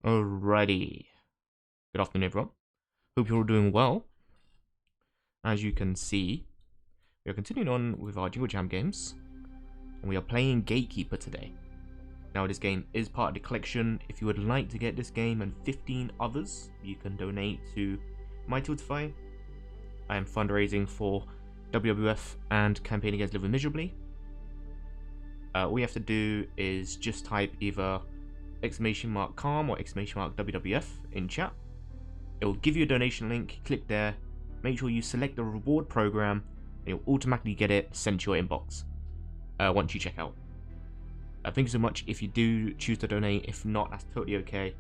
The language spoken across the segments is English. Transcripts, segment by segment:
Alrighty. Good afternoon, everyone. Hope you're all doing well. As you can see, we are continuing on with our Jingle Jam games, and we are playing Gatekeeper today. Now, this game is part of the collection. If you would like to get this game and 15 others, you can donate to my Tiltify. I am fundraising for WWF and Campaign Against Living Miserably. All you have to do is just type either !calm or !WWF in chat. It will give you a donation link, click there, make sure you select the reward program, and you'll automatically get it sent to your inbox once you check out. Thank you so much if you do choose to donate. If not, that's totally okay.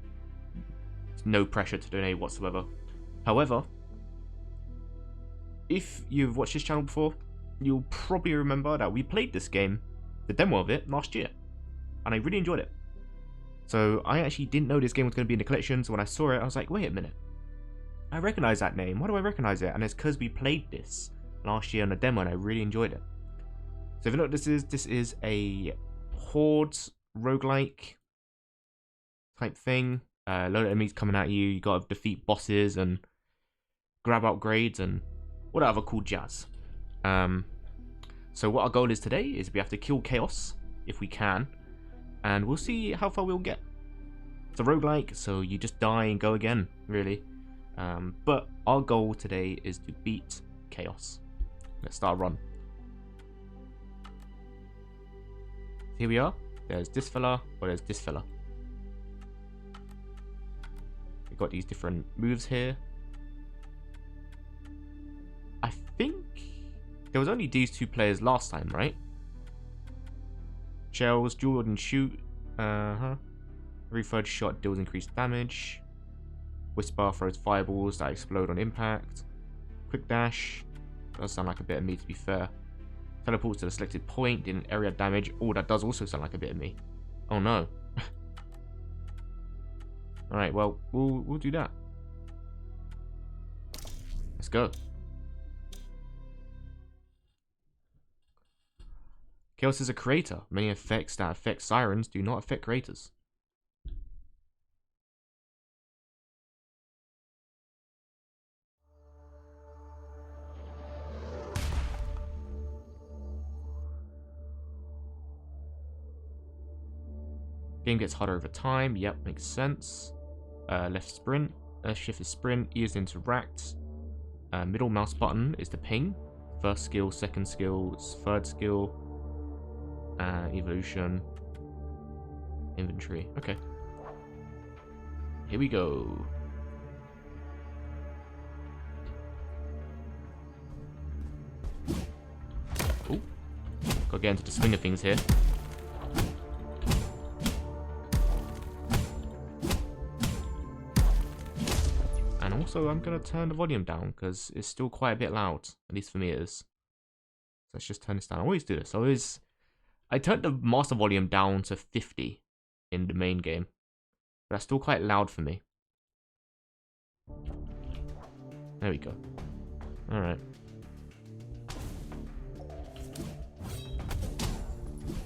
There's no pressure to donate whatsoever. However, if you've watched this channel before, you'll probably remember that we played this game, the demo of it, last year, and I really enjoyed it. So I actually didn't know this game was going to be in the collection, so when I saw it, I was like, wait a minute. I recognize that name. Why do I recognize it? And it's because we played this last year on the demo, and I really enjoyed it. So if you know what this is a Horde roguelike type thing. A load of enemies coming at you. You got to defeat bosses and grab upgrades and what other cool jazz. So what our goal is today is we have to kill Chaos if we can, and we'll see how far we'll get. It's a roguelike, so you just die and go again, really. But our goal today is to beat Chaos. Let's start a run. Here we are. There's this fella, or there's this fella. We've got these different moves here. I think there was only these two players last time, right? Shells, dual and shoot. Every third shot deals increased damage. Whisper throws fireballs that explode on impact. Quick dash. Does sound like a bit of me, to be fair. Teleports to the selected point, dealing area damage. Oh, that does also sound like a bit of me. Oh no. Alright, well, we'll do that. Let's go. Chaos is a creator. Many effects that affect sirens do not affect creators. Game gets harder over time. Yep, makes sense. Left sprint. Shift is sprint. E is interact. Middle mouse button is the ping. First skill, second skill, third skill. Evolution. Inventory. Okay. Here we go. Oh. Gotta get into the swing of things here. Also, I'm going to turn the volume down because it's still quite a bit loud. At least for me it is. So let's just turn this down. I always do this. I turned the master volume down to 50 in the main game. But that's still quite loud for me. There we go. Alright.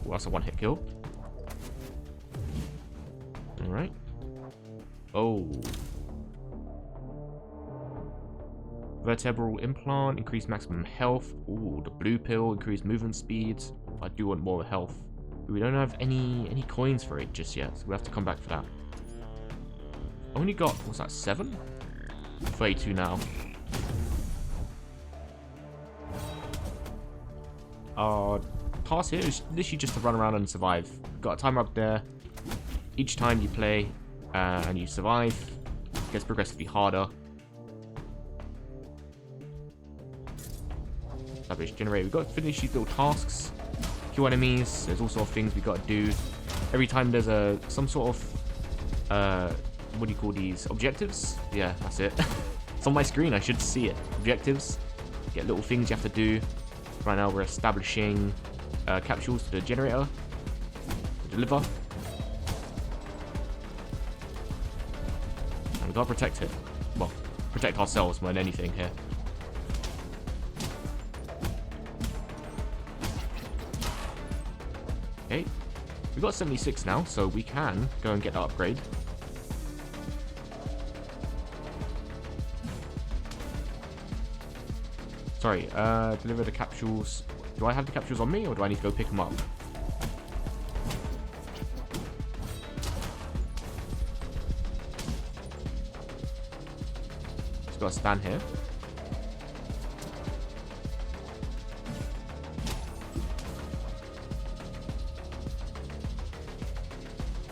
Oh, that's a one-hit kill. Alright. Oh. Vertebral implant, increase maximum health. Ooh, the blue pill, increase movement speed. I do want more health. We don't have any coins for it just yet, so we have to come back for that. Only got, what's that, 7? 32 now. Our task here is literally just to run around and survive. Got a timer up there. Each time you play and you survive, it gets progressively harder. Established generator. We've got to finish these little tasks. Kill enemies. There's also things we got to do. Every time there's some sort of what do you call these? Objectives? Yeah, that's it. It's on my screen. I should see it. Objectives. Get little things you have to do. Right now we're establishing capsules to the generator. To deliver. And we gotta protect it. Well, protect ourselves more than anything here. Okay, we've got 76 now, so we can go and get that upgrade. Sorry, deliver the capsules. Do I have the capsules on me, or do I need to go pick them up? Just gotta stand here.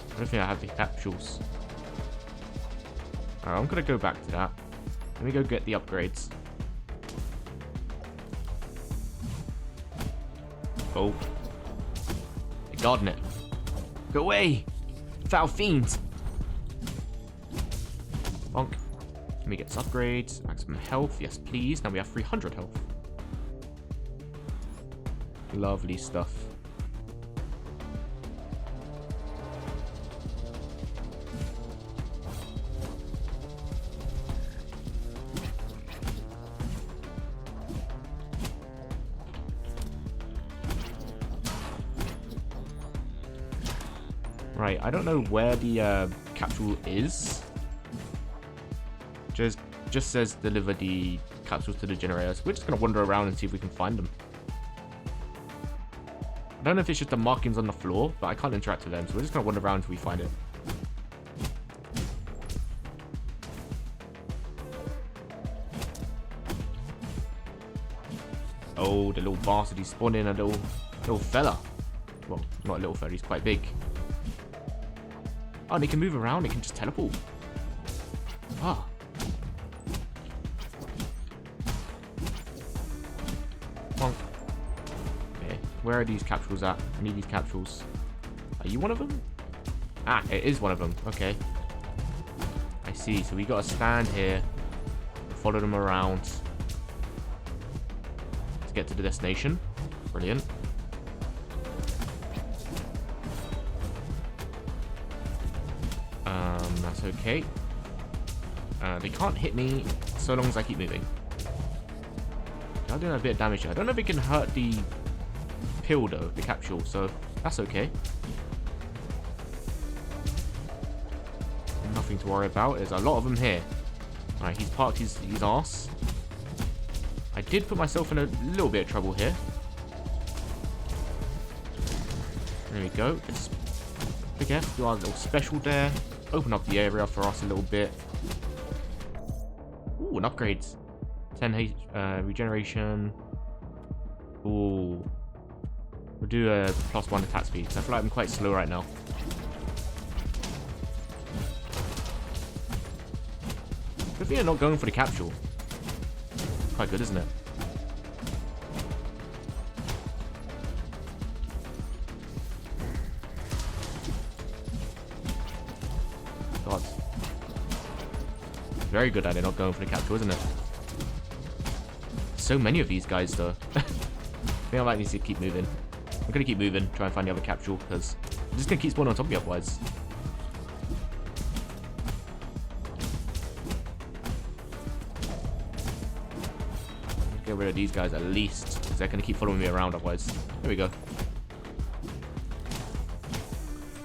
I don't think I have the capsules. Alright, I'm gonna go back to that. Let me go get the upgrades. Oh. They're guarding it. Go away! Foul fiend! Bonk. Let me get some upgrades. Maximum health. Yes, please. Now we have 300 health. Lovely stuff. Right, I don't know where the capsule is. Just says deliver the capsules to the generators. We're just gonna wander around and see if we can find them. I don't know if it's just the markings on the floor, but I can't interact with them, so we're just gonna wander around until we find it. Oh, the little bastard, he's spawned in a little fella. Well, not a little fella, he's quite big. Oh, and he can move around, he can just teleport. Ah. Bonk. Okay, where are these capsules at? I need these capsules. Are you one of them? Ah, it is one of them. Okay. I see, so we gotta stand here, follow them around to get to the destination. Brilliant. That's okay. They can't hit me so long as I keep moving. I'm doing a bit of damage here. I don't know if it can hurt the pill though, the capsule, so that's okay. Nothing to worry about. There's a lot of them here. Alright, he's parked his arse. I did put myself in a little bit of trouble here. There we go. Let's big F, do our little special there. Open up the area for us a little bit. Ooh, an upgrade. 10 regeneration. Ooh. We'll do a +1 attack speed. I feel like I'm quite slow right now. Good thing I'm not going for the capsule. Quite good, isn't it? God. Very good at it, not going for the capsule, isn't it? So many of these guys, though. I think I might need to keep moving. I'm going to keep moving, try and find the other capsule, because I'm just going to keep spawning on top of me otherwise. Get rid of these guys at least, because they're going to keep following me around otherwise. There we go.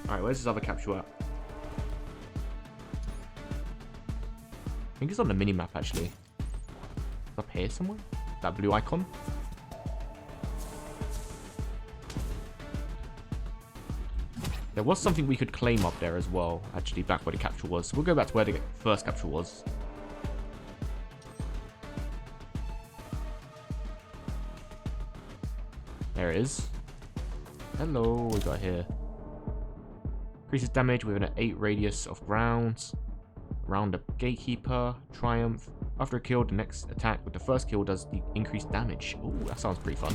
Alright, where's this other capsule at? I think it's on the mini-map, actually. It's up here somewhere? That blue icon? There was something we could claim up there as well, actually, back where the capsule was. So we'll go back to where the first capsule was. There it is. Hello, what we got here? Increases damage within an 8 radius of rounds. Around the gatekeeper. Triumph. After a kill, the next attack with the first kill does the increased damage. Ooh, that sounds pretty fun.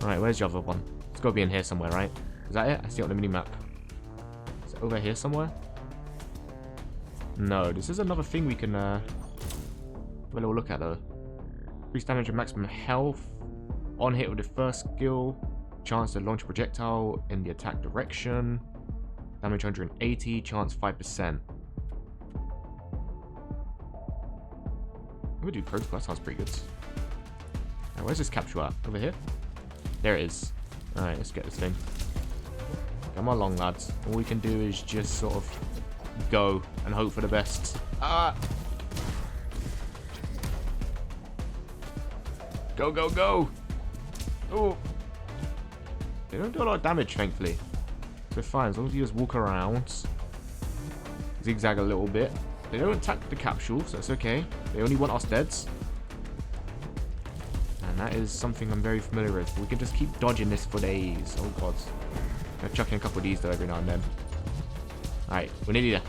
Alright, where's the other one? It's got to be in here somewhere, right? Is that it? I see it on the mini-map. Is it over here somewhere? No, this is another thing we can have a little look at, though. Increase damage and maximum health. On hit with the first skill. Chance to launch a projectile in the attack direction. Damage 180, chance 5%. I'm gonna do protocol. That sounds pretty good. Right, where's this capsule at? Over here? There it is. Alright, let's get this thing. Come along, lads. All we can do is just sort of go and hope for the best. Ah! Go, go, go! Oh! They don't do a lot of damage, thankfully. So fine, as long as you just walk around. Zigzag a little bit. They don't attack the capsule, so it's okay. They only want us dead. And that is something I'm very familiar with. We can just keep dodging this for days. Oh god. I'm chucking a couple of these though every now and then. Alright, we're nearly there.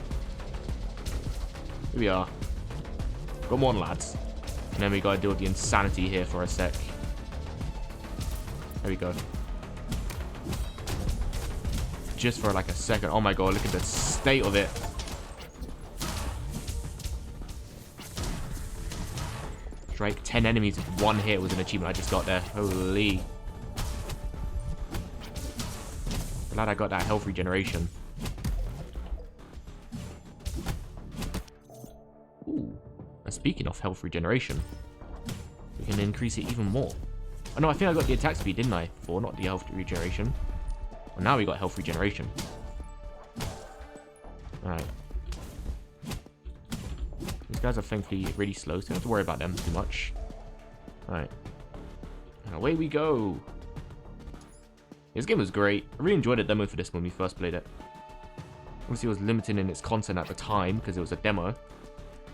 Here we are. Come on, lads. And then we gotta deal with the insanity here for a sec. There we go. Just for like a second. Oh my god, look at the state of it. Strike 10 enemies with one hit was an achievement I just got there. Holy. Glad I got that health regeneration. Ooh. And speaking of health regeneration, we can increase it even more. Oh no, I think I got the attack speed, didn't I? Before, not the health regeneration. Well, now we got health regeneration. Alright. These guys are thankfully really slow, so don't have to worry about them too much. Alright. And away we go. This game was great. I really enjoyed the demo for this when we first played it. Obviously it was limited in its content at the time because it was a demo.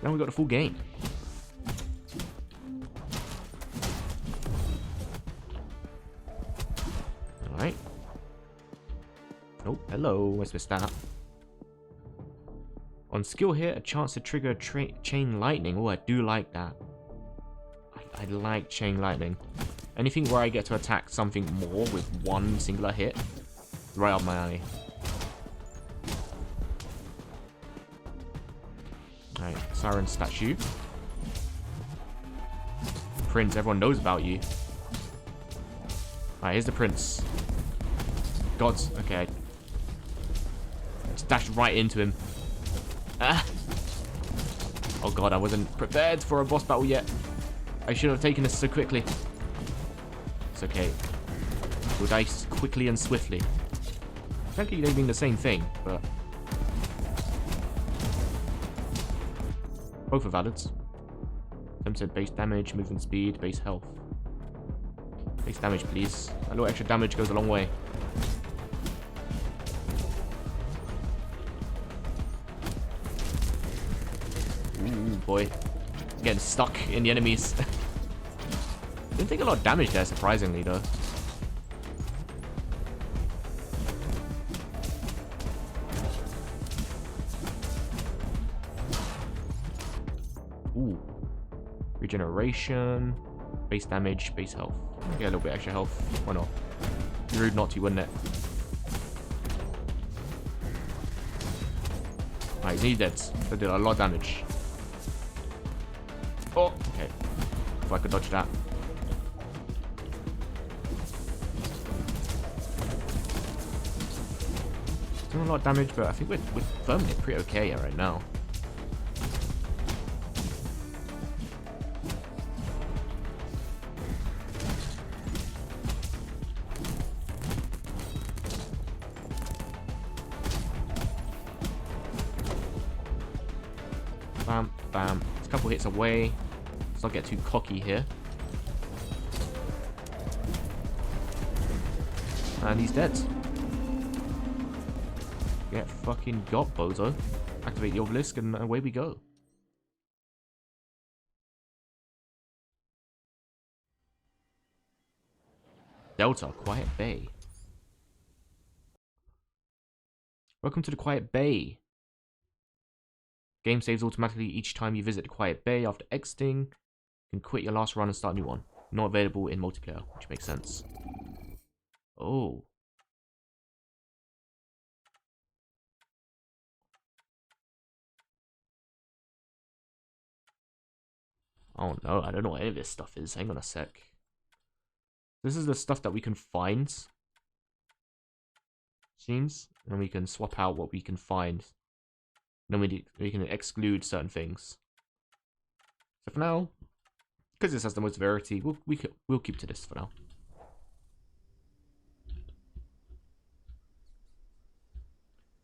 Now we got the full game. Alright. Oh, hello. Where's my stat? On skill here, a chance to trigger chain lightning. Oh, I do like that. I like chain lightning. Anything where I get to attack something more with one singular hit, right up my alley. Alright, Siren statue. Prince, everyone knows about you. Alright, here's the prince. Gods, okay. I just dashed right into him. Ah. Oh god, I wasn't prepared for a boss battle yet. I should have taken this so quickly. It's okay. We'll die quickly and swiftly. Frankly, they mean the same thing, but both are valid. Them said base damage, movement speed, base health. Base damage, please. A little extra damage goes a long way. Ooh, boy. Getting stuck in the enemies. Didn't take a lot of damage there, surprisingly, though. Ooh. Regeneration. Base damage, base health. Get a little bit extra health. Why not? Be rude not to, wouldn't it? Alright, he's dead. That did a lot of damage. Oh, okay. If I could dodge that. Doing a lot of damage, but I think we're firming it pretty okay right now. Bam, bam. It's a couple hits away. Let's not get too cocky here. And he's dead. Get fucking got, bozo. Activate the obelisk and away we go. Delta, Quiet Bay. Welcome to the Quiet Bay. Game saves automatically each time you visit the Quiet Bay. After exiting, you can quit your last run and start a new one. Not available in multiplayer, which makes sense. Oh. Oh no, I don't know what any of this stuff is. Hang on a sec. This is the stuff that we can find. Seems. And we can swap out what we can find. And then we can exclude certain things. So for now, because this has the most variety, we'll keep to this for now.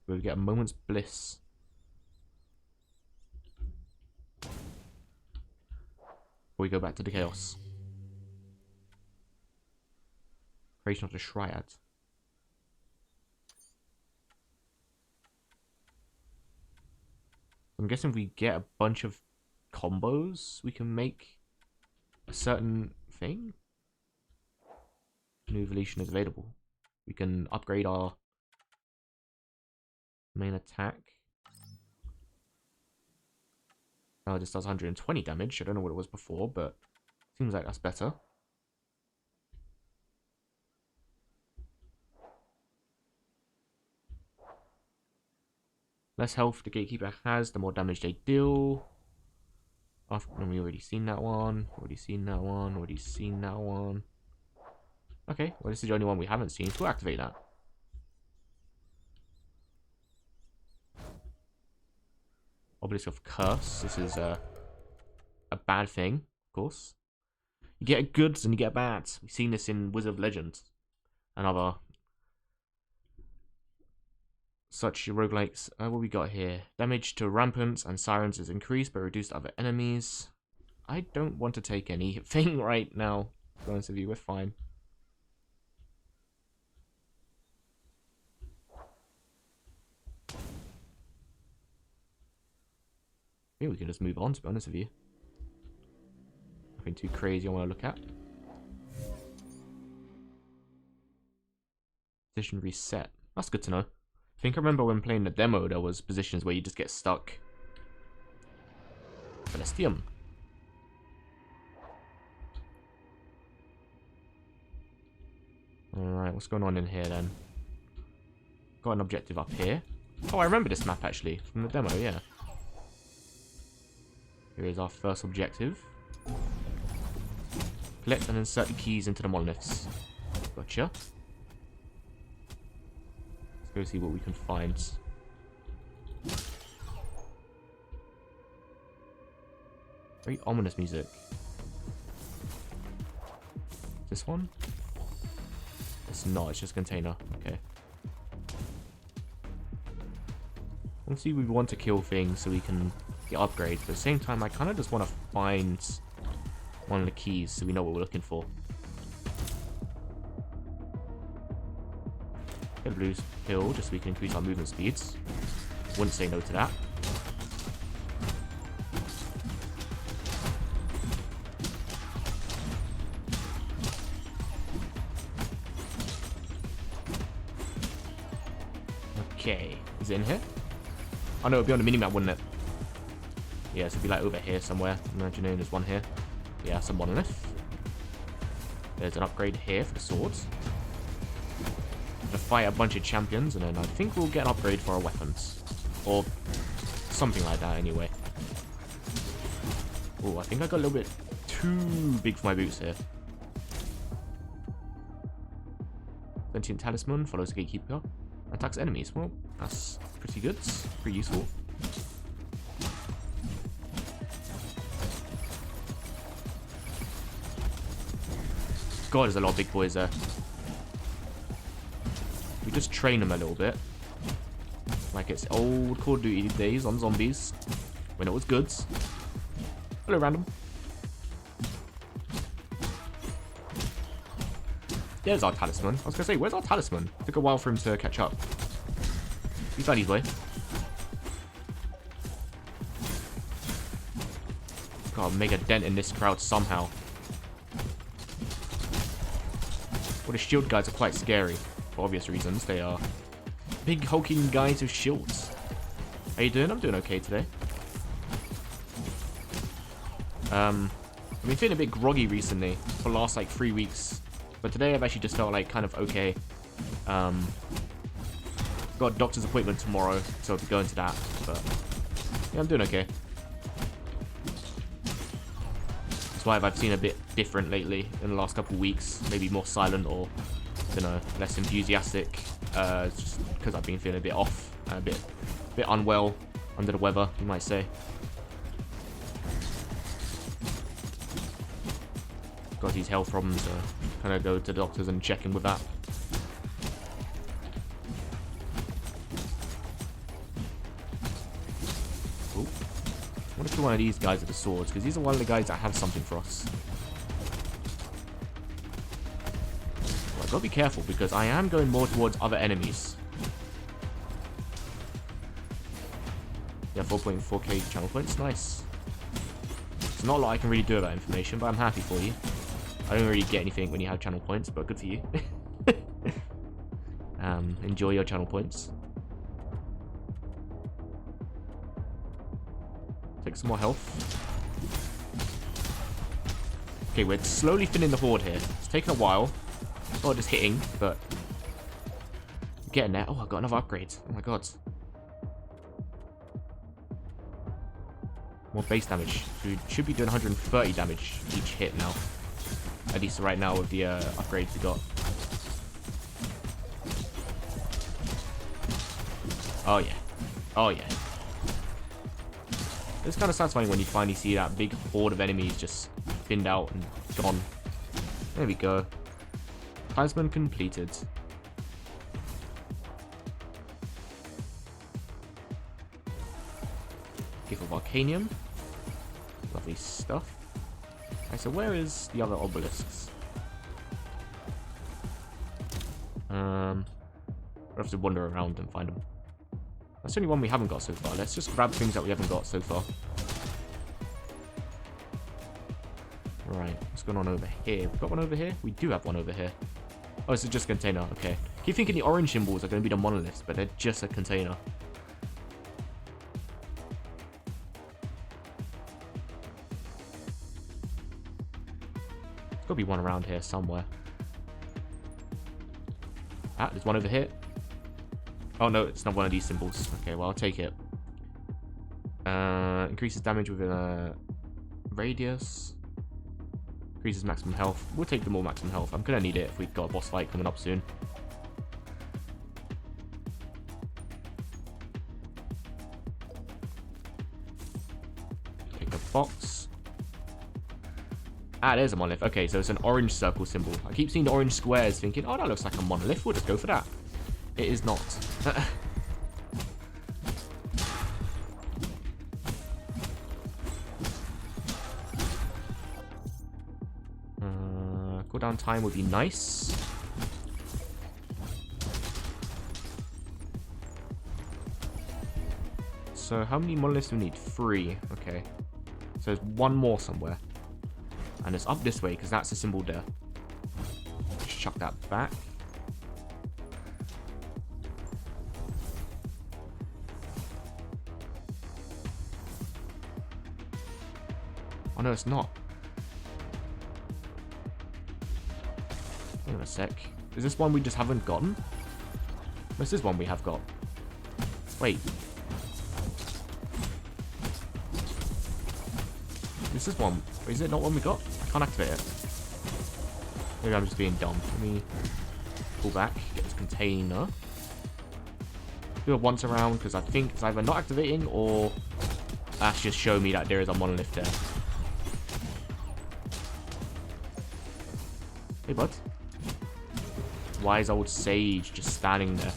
We get a moment's bliss. Before we go back to the chaos. Creation of the Triad. I'm guessing if we get a bunch of combos, we can make a certain thing. New evolution is available. We can upgrade our main attack. Oh, this does 120 damage. I don't know what it was before, but seems like that's better. Less health the Gatekeeper has, the more damage they deal. And we already seen that one. Already seen that one. Already seen that one. Okay, well this is the only one we haven't seen, so we'll activate that. Obelisk of Curse. This is a bad thing, of course. You get goods and you get bads. We've seen this in Wizard of Legend and other such roguelikes. What we got here? Damage to Rampants and Sirens is increased but reduced to other enemies. I don't want to take anything right now, to be honest with you. We're fine. I think we can just move on, to be honest with you. Nothing too crazy I want to look at. Position reset. That's good to know. I think I remember when playing the demo, there was positions where you just get stuck. Celestium. Alright, what's going on in here then? Got an objective up here. Oh, I remember this map actually, from the demo, yeah. Here is our first objective. Collect and insert the keys into the monoliths. Gotcha. Let's go see what we can find. Very ominous music. This one? It's not, it's just a container. Okay. Obviously we want to kill things so we can get upgrades, but at the same time I kind of just want to find one of the keys so we know what we're looking for. Get a blue pill just so we can increase our movement speeds. Wouldn't say no to that. Okay, is it in here? Oh no, it'd be on the minimap, wouldn't it? Yeah, so it'd be like over here somewhere. Imagining there's one here. Yeah, some monolith. There's an upgrade here for the swords. Gonna fight a bunch of champions, and then I think we'll get an upgrade for our weapons. Or something like that, anyway. Oh, I think I got a little bit too big for my boots here. Sentient Talisman follows the Gatekeeper. Attacks enemies. Well, that's pretty good. Pretty useful. God, there's a lot of big boys there. We just train them a little bit. Like it's old Call of Duty days on zombies. When it was good. Hello, random. There's our talisman. I was gonna say, where's our talisman? Took a while for him to catch up. He's found his way. Gotta make a dent in this crowd somehow. Well, the shield guys are quite scary. For obvious reasons. They are big hulking guys with shields. How you doing? I'm doing okay today. I've been feeling a bit groggy recently. For the last like 3 weeks. But today I've actually just felt like kind of okay. Got a doctor's appointment tomorrow, so I'll be going to that. But yeah, I'm doing okay. That's why I've seen a bit different lately in the last couple of weeks. Maybe more silent or, I don't know, less enthusiastic. Just because I've been feeling a bit off, a bit unwell, under the weather, you might say. got these health problems, so kind of go to the doctors and check in with that. Ooh. I want to kill one of these guys with the swords, because these are one of the guys that have something for us. Well, I've got to be careful, because I am going more towards other enemies. Yeah, 4.4k channel points, nice. It's not a lot I can really do about information, but I'm happy for you. I don't really get anything when you have channel points, but good for you. Enjoy your channel points. Take some more health. Okay, we're slowly thinning the horde here. It's taken a while. Not just hitting, but getting there. Oh, I got another upgrade. Oh my god. More base damage. We should be doing 130 damage each hit now. At least right now with the upgrades we got. Oh yeah. Oh yeah. It's kind of satisfying when you finally see that big horde of enemies just thinned out and gone. There we go. Talisman completed. Gift of Arcanium. Lovely stuff. Alright, so where is the other obelisks? We'll have to wander around and find them. That's the only one we haven't got so far. Let's just grab things that we haven't got so far. Right, what's going on over here? We've got one over here? We do have one over here. Oh, it's just a container. Okay. Keep thinking the orange symbols are going to be the monoliths, but they're just a container. There's got to be one around here somewhere. Ah, there's one over here. Oh no, it's not one of these symbols. Okay, well, I'll take it. Increases damage within a radius. Increases maximum health. We'll take the more maximum health. I'm gonna need it if we've got a boss fight coming up soon. Take a box. Ah, there's a monolith. Okay, so it's an orange circle symbol. I keep seeing the orange squares thinking, oh, that looks like a monolith. We'll just go for that. It is not. Cooldown time would be nice. So how many monoliths do we need? 3. Okay. So there's one more somewhere. And it's up this way because that's the symbol there. Just chuck that back. Oh no, it's not. Hang on a sec. Is this one we just haven't gotten? This is one we have got. Wait. This is one. Is it not one we got? I can't activate it. Maybe I'm just being dumb. Let me pull back, get this container. Do it once around because I think it's either not activating or that's just show me that there is a monolith there. Hey, bud. Wise old sage just standing there.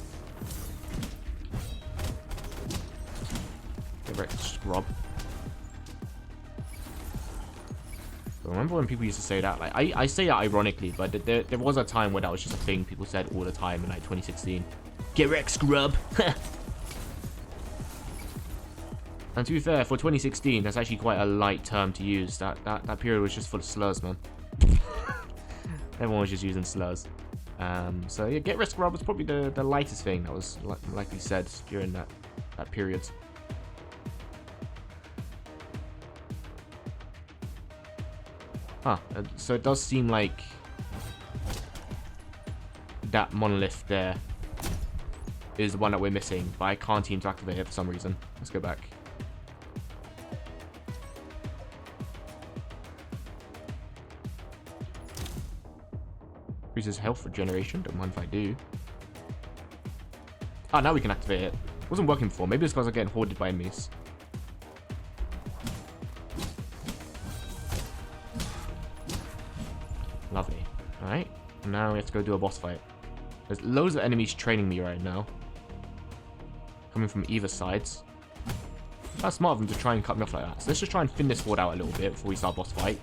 Get wrecked, scrub. I remember when people used to say that. Like, I say that ironically, but there was a time where that was just a thing people said all the time in like 2016. Get wrecked, scrub. And to be fair, for 2016, that's actually quite a light term to use. That period was just full of slurs, man. Everyone was just using slurs. So yeah, get wrecked, scrub was probably the lightest thing that was likely said during that period. Huh, so it does seem like that monolith there is the one that we're missing, but I can't seem to activate it for some reason. Let's go back. Increases health regeneration, don't mind if I do. Ah, now we can activate it. It wasn't working before, maybe it's because I'm getting hoarded by enemies. Alright. Now we have to go do a boss fight. There's loads of enemies training me right now. Coming from either sides. That's smart of them to try and cut me off like that. So let's just try and thin this ward out a little bit before we start boss fight.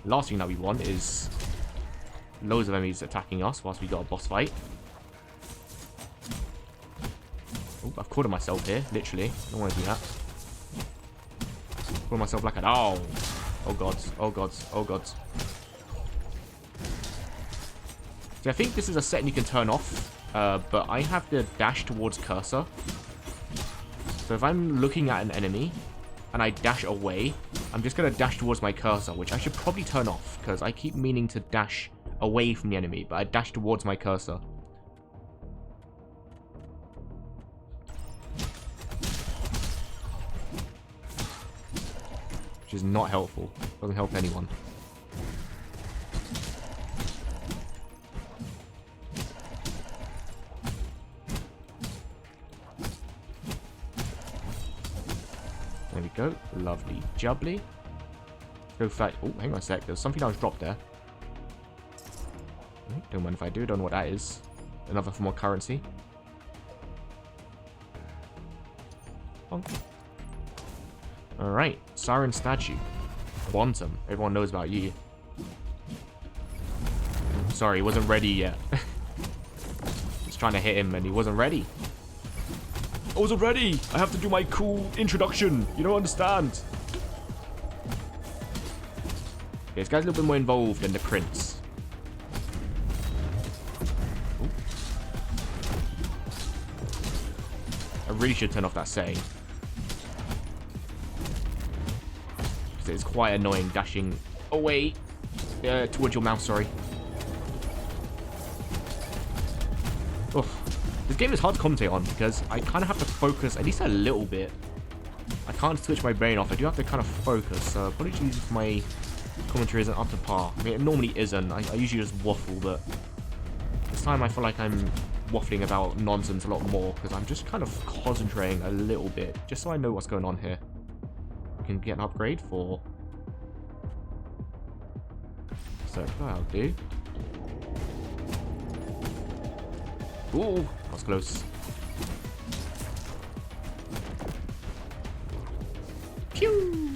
The last thing that we want is loads of enemies attacking us whilst we got a boss fight. Oh, I've cornered myself here, literally. I don't want to do that. Corner myself like an owl. Oh gods, oh gods, oh gods. See, I think this is a setting you can turn off, but I have the dash towards cursor. So if I'm looking at an enemy and I dash away, I'm just going to dash towards my cursor, which I should probably turn off because I keep meaning to dash away from the enemy, but I dash towards my cursor. Which is not helpful. Doesn't help anyone. There we go. Lovely jubbly. Go fight. Oh, hang on a sec. There's something that was dropped there. Don't mind if I do. Don't know what that is. Another for more currency. Bonk. Alright. Siren statue. Quantum. Everyone knows about you. Sorry, he wasn't ready yet. Just trying to hit him and he wasn't ready. I wasn't ready. I have to do my cool introduction. You don't understand. Okay, this guy's a little bit more involved than the prince. Ooh. I really should turn off that setting. Because it's quite annoying dashing away towards your mouse, sorry. Oof. This game is hard to commentate on because I kind of have to focus at least a little bit. I can't switch my brain off. I do have to kind of focus. So apologies if my commentary isn't up to par. I mean, it normally isn't. I usually just waffle, but this time I feel like I'm waffling about nonsense a lot more because I'm just kind of concentrating a little bit just so I know what's going on here. We can get an upgrade for... So that'll do. Ooh, that was close. Pew!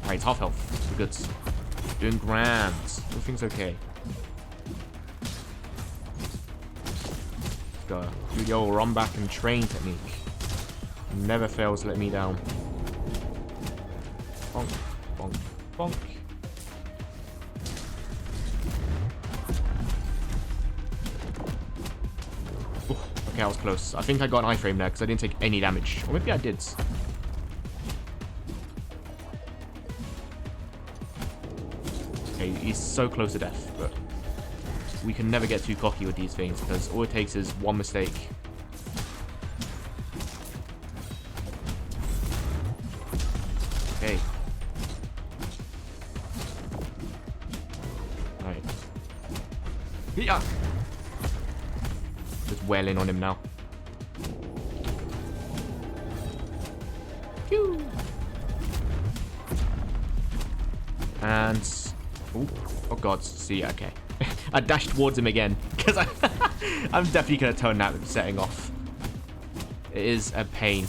Alright, it's half health. We're good. Doing grand. Everything's okay. Let's go. Do the old run back and train technique. Never fails to let me down. Bonk, bonk, bonk. Okay, I was close. I think I got an iframe there because I didn't take any damage. Or maybe I did. Okay, he's so close to death, but we can never get too cocky with these things because all it takes is one mistake. Okay. Alright. Yeah. Just wailing on him now. Phew. And oh god, see, okay. I dashed towards him again because I'm definitely gonna turn that setting off. It is a pain.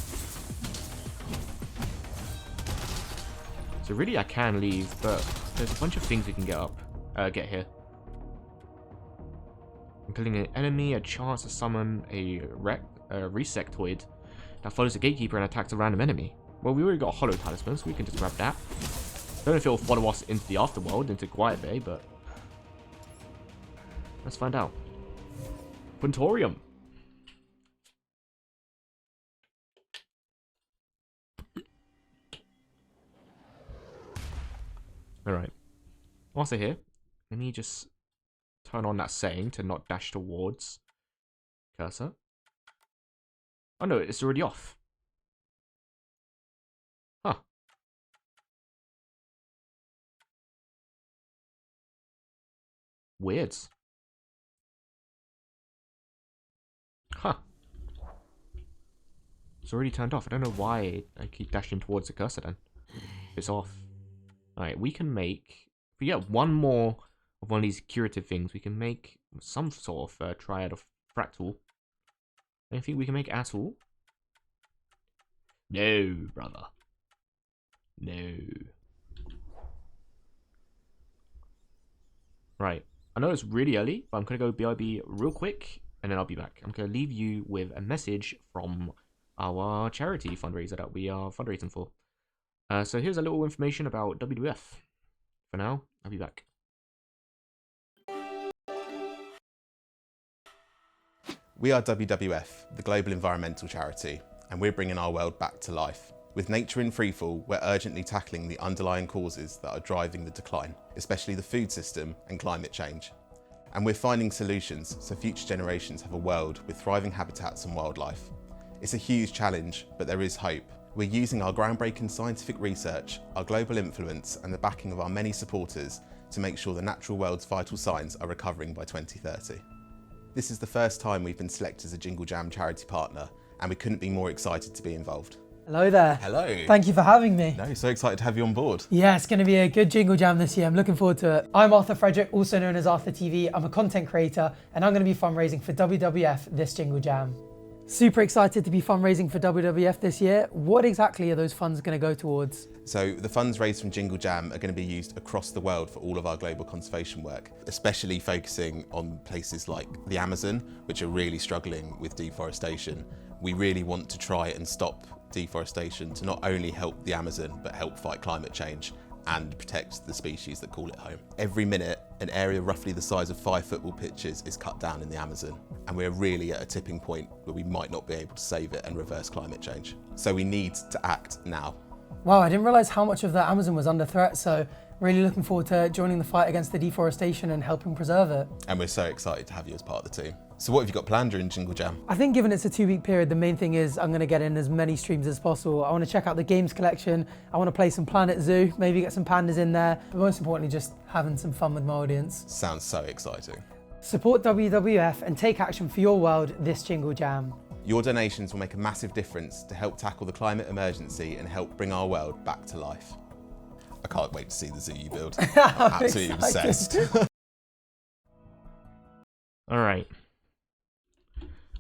So really, I can leave, but there's a bunch of things we can get here. Including an enemy, a chance to summon a resectoid that follows the gatekeeper and attacks a random enemy. Well, we already got a hollow talisman, so we can just grab that. Don't know if it'll follow us into the afterworld, into Quiet Bay, but let's find out. Quintorium. Alright. Whilst they're here, let me just turn on that setting to not dash towards cursor. Oh no, it's already off. Huh. Weird. Huh. It's already turned off. I don't know why I keep dashing towards the cursor then. It's off. Alright, we can make... If we get one more of one of these curative things, we can make some sort of triad of fractal. Anything we can make at all? No, brother. No. Right. I know it's really early, but I'm going to go BRB real quick, and then I'll be back. I'm going to leave you with a message from our charity fundraiser that we are fundraising for. So here's a little information about WWF. For now, I'll be back. We are WWF, the global environmental charity, and we're bringing our world back to life. With nature in freefall, we're urgently tackling the underlying causes that are driving the decline, especially the food system and climate change. And we're finding solutions so future generations have a world with thriving habitats and wildlife. It's a huge challenge, but there is hope. We're using our groundbreaking scientific research, our global influence, and the backing of our many supporters to make sure the natural world's vital signs are recovering by 2030. This is the first time we've been selected as a Jingle Jam charity partner, and we couldn't be more excited to be involved. Hello there. Hello. Thank you for having me. No, so excited to have you on board. Yeah, it's going to be a good Jingle Jam this year. I'm looking forward to it. I'm Arthur Frederick, also known as Arthur TV. I'm a content creator, and I'm going to be fundraising for WWF this Jingle Jam. Super excited to be fundraising for WWF this year. What exactly are those funds going to go towards? So the funds raised from Jingle Jam are going to be used across the world for all of our global conservation work, especially focusing on places like the Amazon, which are really struggling with deforestation. We really want to try and stop deforestation to not only help the Amazon, but help fight climate change and protect the species that call it home. Every minute, an area roughly the size of 5 football pitches is cut down in the Amazon, and we're really at a tipping point where we might not be able to save it and reverse climate change. So we need to act now. Wow, I didn't realize how much of the Amazon was under threat, so really looking forward to joining the fight against the deforestation and helping preserve it. And we're so excited to have you as part of the team. So what have you got planned during Jingle Jam? I think given it's a 2-week period, the main thing is I'm going to get in as many streams as possible. I want to check out the games collection, I want to play some Planet Zoo, maybe get some pandas in there, but most importantly just having some fun with my audience. Sounds so exciting. Support WWF and take action for your world this Jingle Jam. Your donations will make a massive difference to help tackle the climate emergency and help bring our world back to life. I can't wait to see the zoo you build. I'm absolutely obsessed. Alright.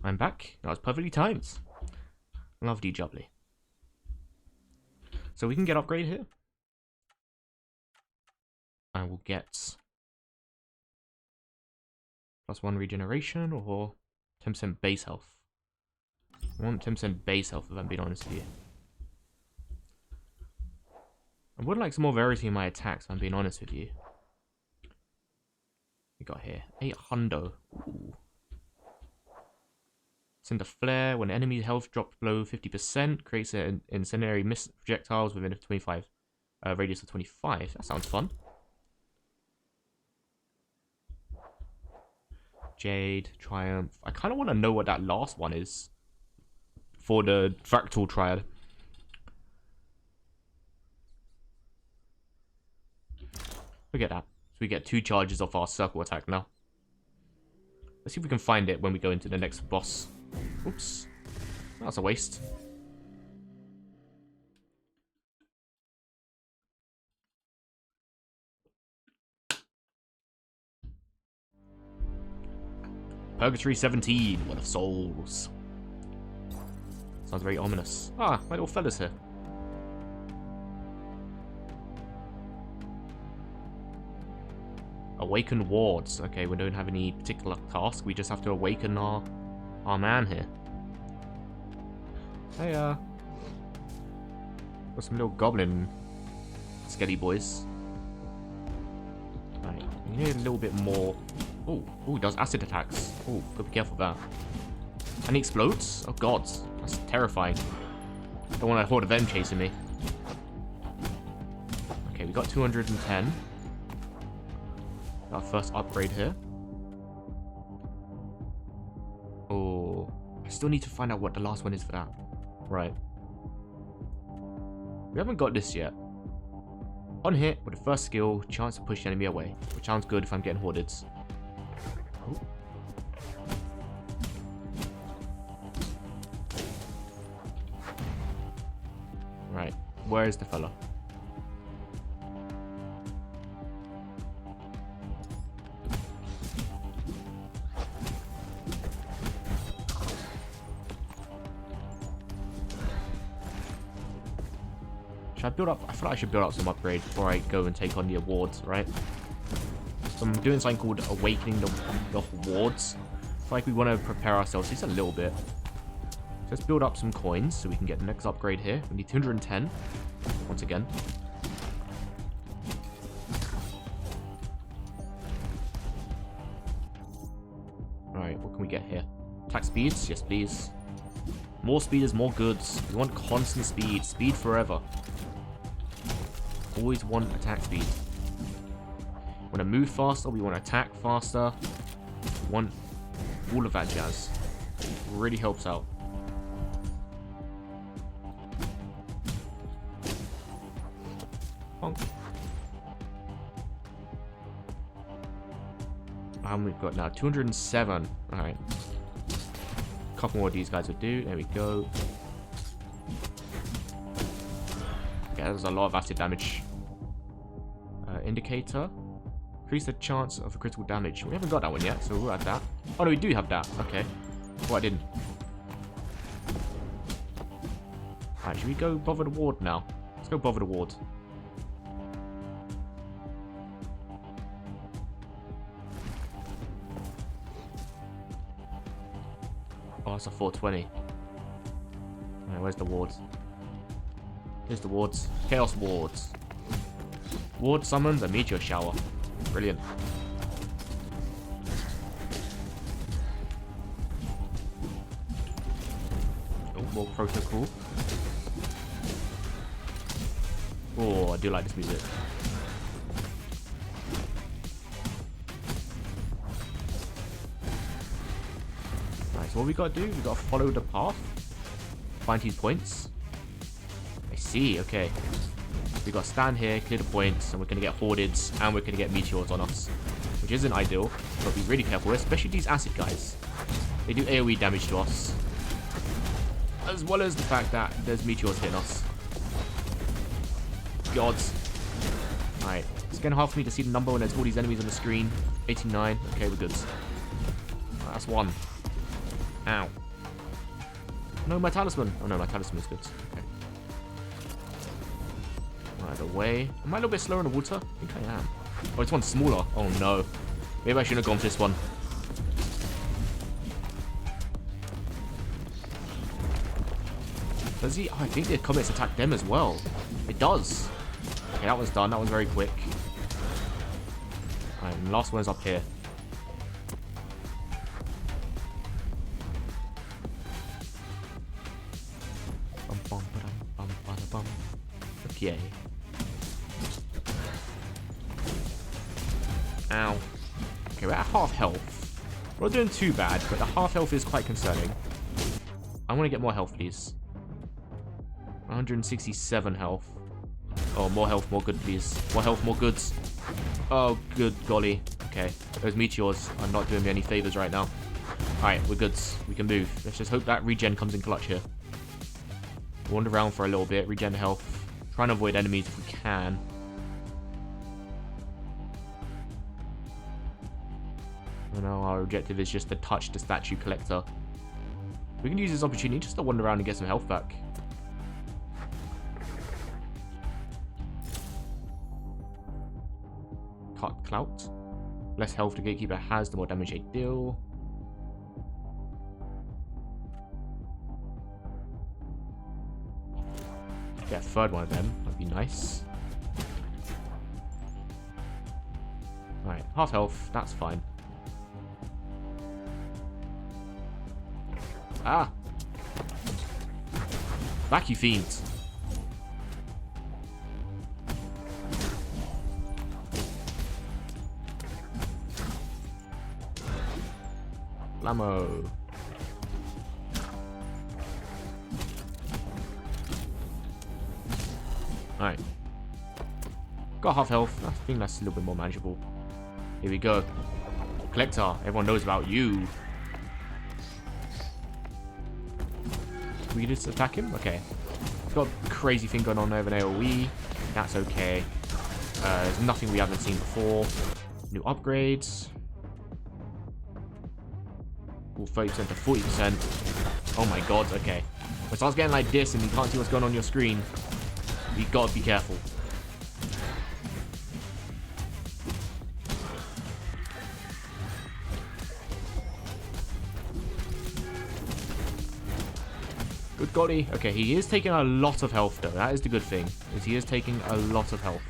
I'm back. That was perfectly timed. Lovely jubbly. So we can get upgrade here. I will get +1 regeneration or 10% base health. I want 10% base health if I'm being honest with you. I would like some more variety in my attacks if I'm being honest with you. We got here 800. Ooh. Send a flare when enemy health drops below 50%. Creates an incendiary mist projectiles within a 25 radius of 25. That sounds fun. Jade, Triumph. I kind of want to know what that last one is for the fractal triad. Look at that. So we get 2 charges off our circle attack now. Let's see if we can find it when we go into the next boss. Oops. That's a waste. Purgatory 17, One of Souls. Sounds very ominous. Ah, my little fella's here. Awaken wards. Okay, we don't have any particular task. We just have to awaken our man here. Hey, got some little goblin skelly boys. Right, we need a little bit more. Oh, he does acid attacks. Oh, gotta be careful of that. And he explodes? Oh god, that's terrifying. Don't want a horde of them chasing me. Okay, we got 210. Our first upgrade here. Oh, I still need to find out what the last one is for that. Right. We haven't got this yet. On hit with the first skill, chance to push the enemy away, which sounds good if I'm getting hoarded. Oh. Right, where is the fella? Should I build up? I feel like I should build up some upgrades before I go and take on the awards, right? So I'm doing something called Awakening the Wards. I feel like we want to prepare ourselves just a little bit. So let's build up some coins so we can get the next upgrade here. We need 210 once again. Alright, what can we get here? Attack speeds? Yes, please. More speed is more goods. We want constant speed. Speed forever. Always want attack speed. We want to move faster. We want to attack faster. We want all of that jazz. Really helps out. Bonk. How many we've got now? 207. Alright. A couple more of these guys will do. There we go. Okay, that was a lot of acid damage. Indicator. Increase the chance of a critical damage. We haven't got that one yet, so we'll add that. Oh no, we do have that. Okay. Oh, I didn't. Alright, should we go bother the ward now? Let's go bother the ward. Oh, it's a 420. Alright, where's the wards? Here's the wards. Chaos wards. Ward summons a meteor shower. Brilliant. Oh, more protocol. Oh, I do like this music. Right, so what we gotta do, we gotta follow the path. Find these points. I see, okay. We gotta stand here, clear the points, and we're gonna get hoarded, and we're gonna get meteors on us. Which isn't ideal, but be really careful, especially these acid guys. They do AoE damage to us. As well as the fact that there's meteors hitting us. Gods. Alright, it's getting hard for me to see the number when there's all these enemies on the screen. 89, okay, we're good. Right, that's one. Ow. No, my talisman. Oh no, my talisman is good. Okay. Right away. Am I a little bit slower in the water? I think I am. Oh, this one's smaller. Oh no. Maybe I shouldn't have gone for this one. Does he? Oh, I think the comets attack them as well. It does. Okay, that one's done. That one's very quick. Alright, and the last one is up here. Okay. Ow. Okay, we're at half health. We're not doing too bad, but the half health is quite concerning. I want to get more health, please. 167 health. Oh, more health, more good, please. More health, more goods. Oh, good golly. Okay, those meteors are not doing me any favors right now. Alright, we're good. We can move. Let's just hope that regen comes in clutch here. Wander around for a little bit, regen health. Try and avoid enemies if we can. I know our objective is just to touch the statue collector. We can use this opportunity just to wander around and get some health back. Cut clout. Less health the gatekeeper has, the more damage they deal. Get a third one of them. That'd be nice. Alright, half health. That's fine. Ah! Back, you fiends. Lamo. Alright. Got half health. I think that's a little bit more manageable. Here we go. Collector. Everyone knows about you. We just attack him? Okay. He's got a crazy thing going on over an AoE. That's okay. There's nothing we haven't seen before. New upgrades. 30% to 40%. Oh my god, okay. When it starts getting like this and you can't see what's going on your screen, We gotta be careful. Good golly. Okay, he is taking a lot of health though. That is the good thing. Is he is taking a lot of health.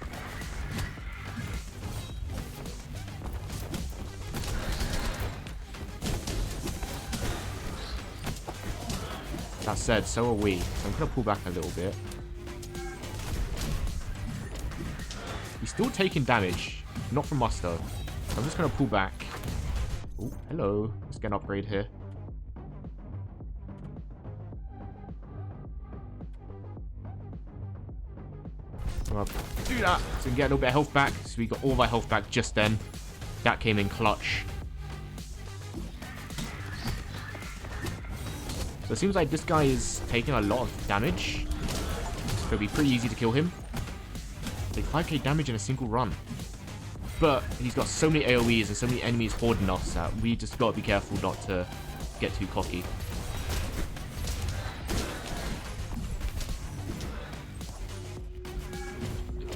That said, so are we. So I'm gonna pull back a little bit. He's still taking damage. Not from us though. So I'm just gonna pull back. Oh, hello. Let's get an upgrade here. Do that so we can get a little bit of health back. So we got all of our health back just then. That came in clutch. So it seems like this guy is taking a lot of damage. So it'll be pretty easy to kill him. Take 5k damage in a single run. But he's got so many AoEs and so many enemies hoarding us that we just gotta be careful not to get too cocky.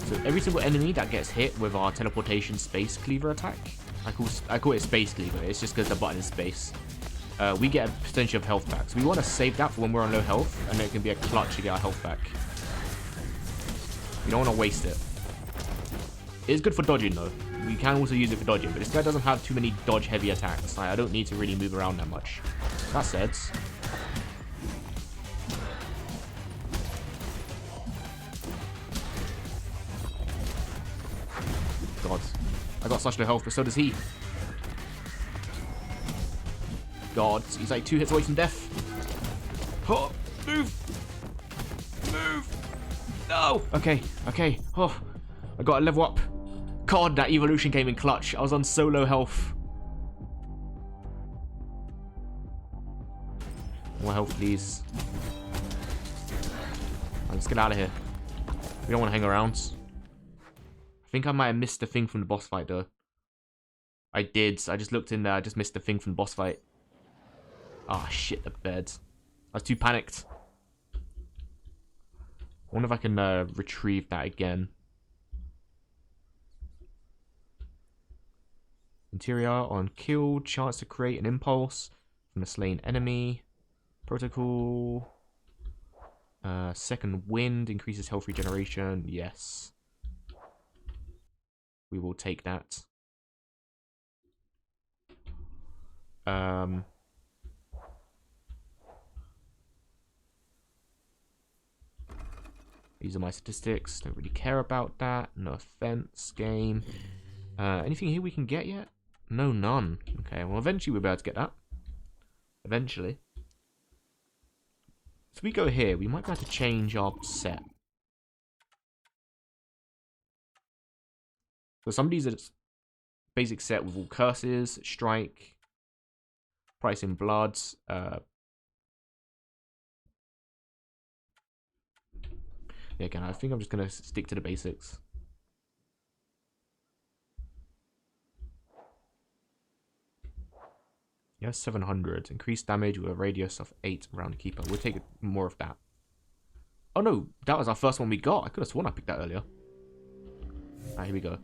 So every single enemy that gets hit with our teleportation space cleaver attack, I call it space cleaver, it's just because the button is space, we get a percentage of health back. So we want to save that for when we're on low health, and then it can be a clutch to get our health back. We don't want to waste it. It's good for dodging though. We can also use it for dodging, but this guy doesn't have too many dodge heavy attacks. Like, I don't need to really move around that much. That said, God, I got such low health, but so does he. God, he's like 2 hits away from death. Oh, move! Move! No! Okay, okay. Oh, I got to level up. God, that evolution came in clutch. I was on so low health. More health, please. Let's get out of here. We don't want to hang around. I think I might have missed the thing from the boss fight, though. I did. I just looked in there. I just missed the thing from the boss fight. Ah, oh, shit, the bed. I was too panicked. I wonder if I can retrieve that again. Interior on kill. Chance to create an impulse from a slain enemy. Protocol. Second wind increases health regeneration. Yes. We will take that. These are my statistics. Don't really care about that. No offense, game. Anything here we can get yet? No, none. Okay, well, eventually we'll be able to get that. Eventually. So we go here. We might be able to change our set. So some of these are basic set with all curses, strike, price in blood. Yeah, again, I think I'm just going to stick to the basics. Yes, 700. Increased damage with a radius of 8 around the keeper. We'll take more of that. Oh no, that was our first one we got. I could have sworn I picked that earlier. Alright, here we go.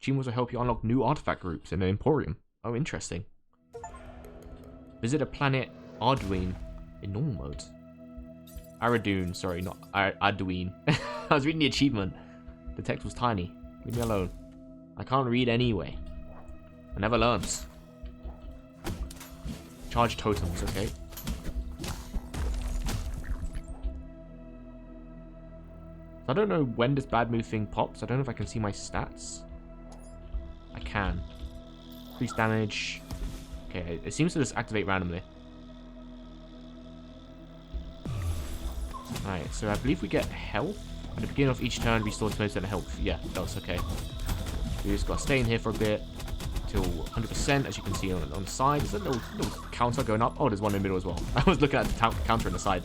Achievements will help you unlock new artifact groups in an emporium. Oh, interesting. Visit a planet Arduine in normal mode. Aradoon, sorry, not Arduine. I was reading the achievement. The text was tiny. Leave me alone. I can't read anyway. I never learned. Charge totems, okay. I don't know when this bad move thing pops. I don't know if I can see my stats. I can. Increase damage. Okay, it seems to just activate randomly. Alright, so I believe we get health. At the beginning of each turn, restore 20% health. Yeah, that's okay. We just got to stay in here for a bit. Till 100%, as you can see on the side. Is there a little counter going up? Oh, there's one in the middle as well. I was looking at the counter on the side.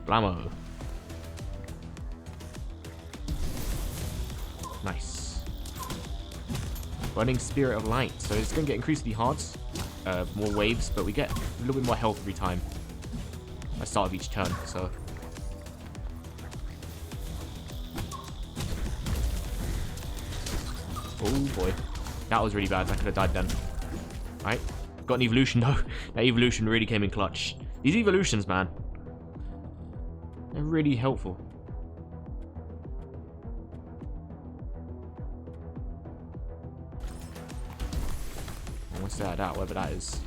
Blammo. Nice. Burning Spirit of Light. So it's going to get increasingly hard. more waves, but we get a little bit more health every time at the start of each turn, so... Oh boy. That was really bad. I could have died then. Alright. Got an evolution though. That evolution really came in clutch. These evolutions, man. They're really helpful. What's that? Whatever that is.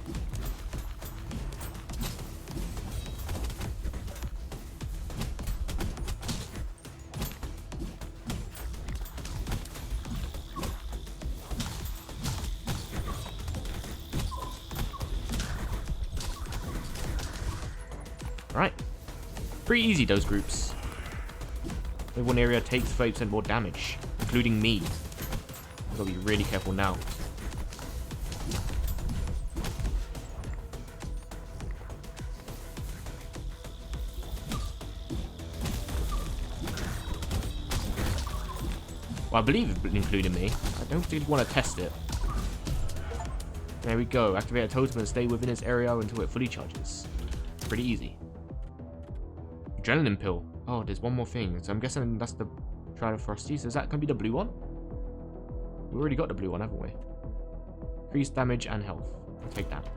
Right. Pretty easy, those groups. Every one area takes 30% more damage, including me. I've got to be really careful now. Well, I believe it's including me. I don't really want to test it. There we go. Activate a totem and stay within its area until it fully charges. Pretty easy. Adrenaline pill. Oh, there's one more thing. So I'm guessing that's the Trial of Frosty. So is that going to be the blue one? We already got the blue one, haven't we? Increased damage and health. I'll take that.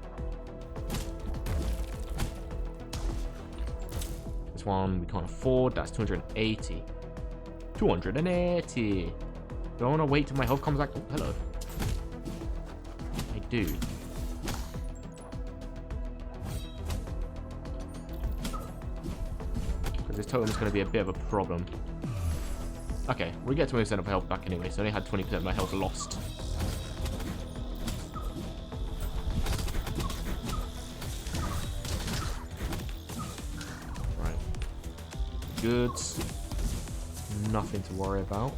This one we can't afford. That's 280. 280. Do I want to wait till my health comes back? Oh, hello. I do. Because this totem is going to be a bit of a problem. Okay, we get 20% of health back anyway, so I only had 20% of my health lost. Right. Goods. Nothing to worry about.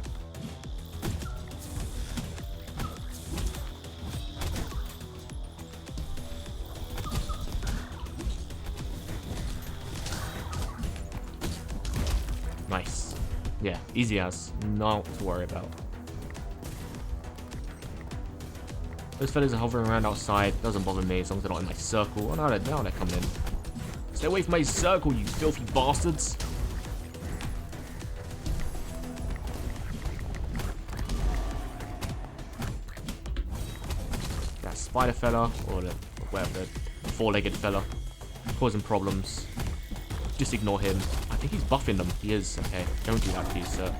Nice. Yeah, easy as. Not to worry about. Those fellas are hovering around outside. Doesn't bother me as long as they're not in my circle. Oh no, they're coming in. Stay away from my circle, you filthy bastards. Spider fella, or whatever, the four-legged fella, causing problems. Just ignore him. I think he's buffing them. He is. Okay, don't do that, please, sir.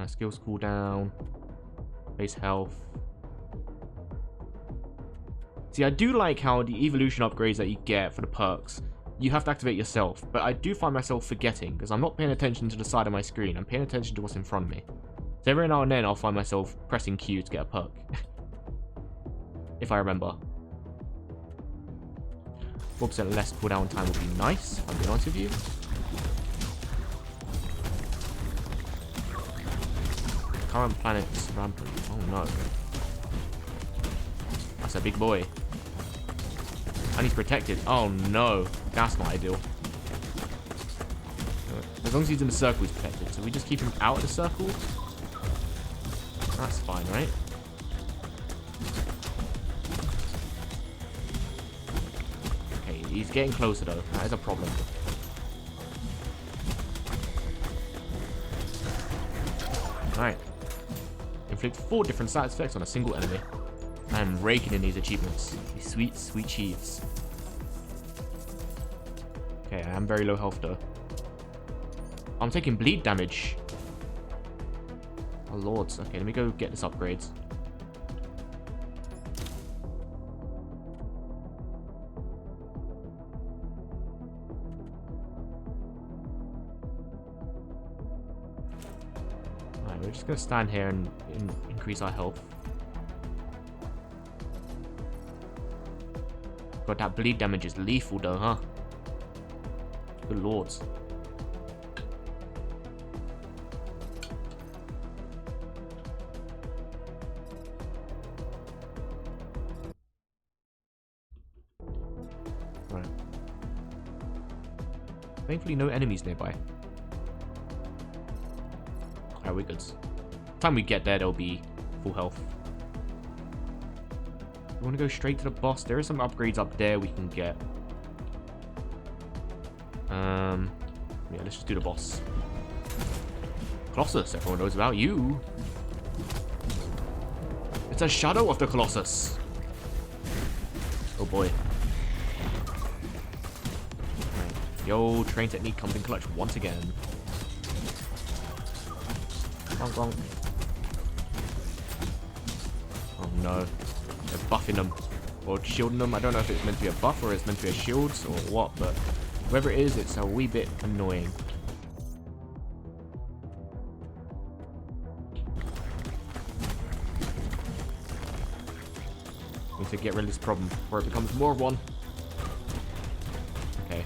Skills cooldown. Base health. See, I do like how the evolution upgrades that you get for the perks, you have to activate yourself, but I do find myself forgetting, because I'm not paying attention to the side of my screen. I'm paying attention to what's in front of me. So every now and then I'll find myself pressing Q to get a perk. If I remember. 4% less cooldown time would be nice, if I'm being honest with you. Current planet's rampant. Oh no. That's a big boy. And he's protected. Oh no. That's not ideal. As long as he's in the circle, he's protected. So we just keep him out of the circle. That's fine, right? Okay, he's getting closer though. That is a problem. Alright. Inflict 4 different status effects on a single enemy. I'm raking in these achievements. These sweet, sweet cheese. Okay, I am very low health though. I'm taking bleed damage. Oh lords. Okay, let me go get this upgrades. Alright, we're just gonna stand here and increase our health. God, that bleed damage is lethal though, huh? Good lords. Right. Thankfully, no enemies nearby. Alright, we're good. Time we get there, there'll be full health. We want to go straight to the boss. There are some upgrades up there we can get. Yeah, let's just do the boss. Colossus, everyone knows about you. It's a shadow of the Colossus. Oh boy. Right. Yo, train technique comes in clutch once again. Bonk, bonk. Oh no. They're buffing them. Or shielding them. I don't know if it's meant to be a buff or it's meant to be a shield or what, but whoever it is, it's a wee bit annoying. Need to get rid of this problem before it becomes more of one. Okay.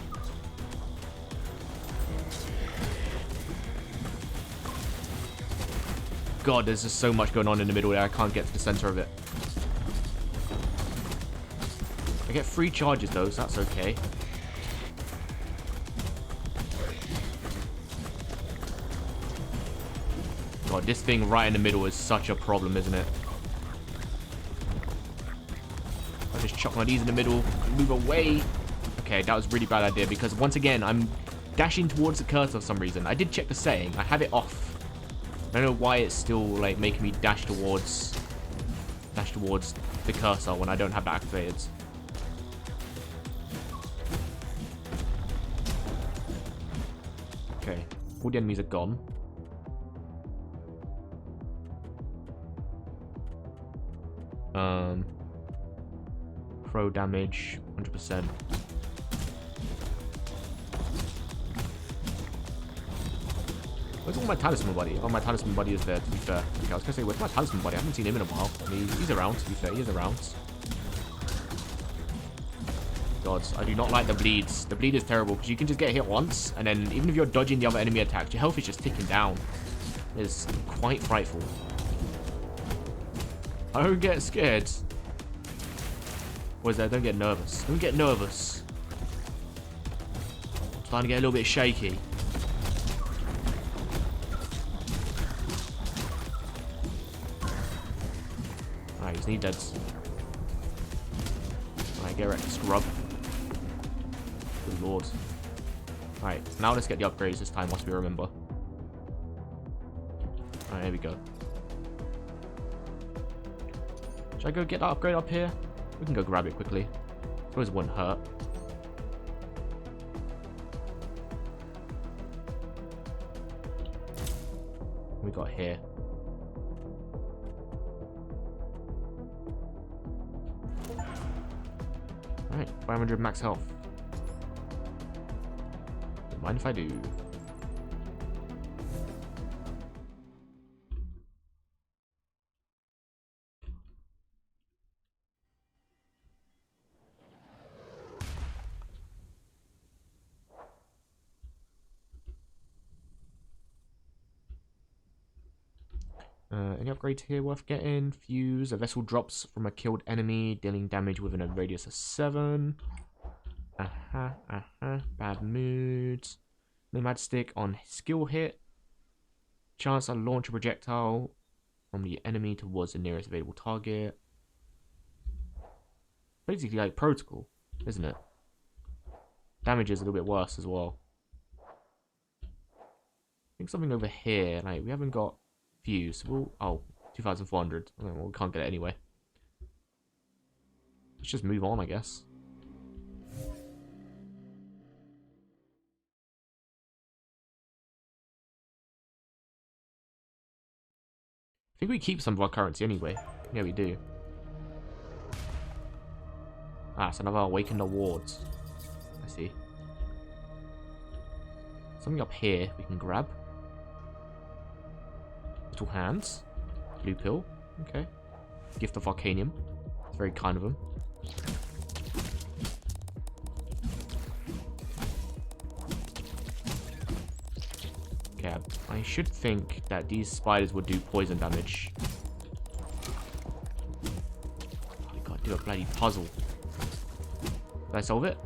God, there's just so much going on in the middle there. I can't get to the center of it. I get 3 charges though, so that's okay. God, this thing right in the middle is such a problem, isn't it? I'll just chuck one of these in the middle and move away. Okay, that was a really bad idea because once again, I'm dashing towards the cursor for some reason. I did check the setting. I have it off. I don't know why it's still like making me dash towards the cursor when I don't have that activated. Okay, all the enemies are gone. Pro damage, 100%. Where's all my talisman buddy? Oh, my talisman buddy is there, to be fair. Okay, I was gonna say, where's my talisman buddy? I haven't seen him in a while. I mean, he's around, to be fair. He is around. Gods, I do not like the bleeds. The bleed is terrible, because you can just get hit once, and then even if you're dodging the other enemy attacks, your health is just ticking down. It's quite frightful. I don't get scared. What is that? Don't get nervous. Don't get nervous. I'm starting to get a little bit shaky. Alright, he's knee dead. Alright, get wrecked, scrub. Good lord. Alright, now let's get the upgrades this time once we remember. Alright, here we go. Should I go get that upgrade up here? We can go grab it quickly. I suppose it wouldn't hurt. What we got here? Alright, 500 max health. Don't mind if I do. Any upgrades here worth getting? Fuse. A vessel drops from a killed enemy, dealing damage within a radius of 7. Bad moods. Nomad stick on skill hit. Chance to launch a projectile from the enemy towards the nearest available target. Basically like protocol, isn't it? Damage is a little bit worse as well. I think something over here. Like, we haven't got fuse. Oh, 2,400. Well, we can't get it anyway. Let's just move on, I guess. I think we keep some of our currency anyway. Yeah, we do. Ah, it's another awakened awards. I see. Something up here we can grab. Little hands. Blue pill. Okay. Gift of Arcanium. It's very kind of him. Okay, I should think that these spiders would do poison damage. Oh, we gotta do a bloody puzzle. Did I solve it?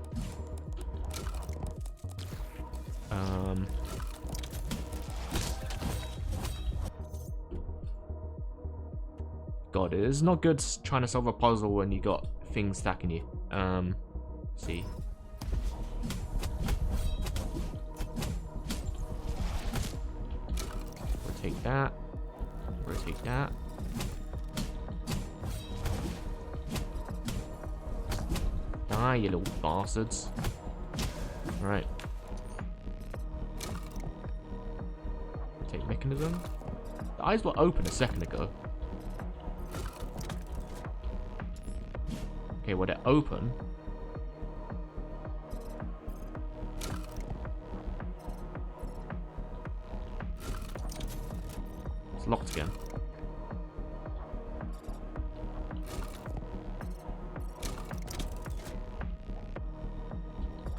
God, it is not good trying to solve a puzzle when you got things stacking you. See. Rotate that. Rotate that. Die, you little bastards. Right. Rotate mechanism. The eyes were open a second ago. Okay, well, they're open. It's locked again.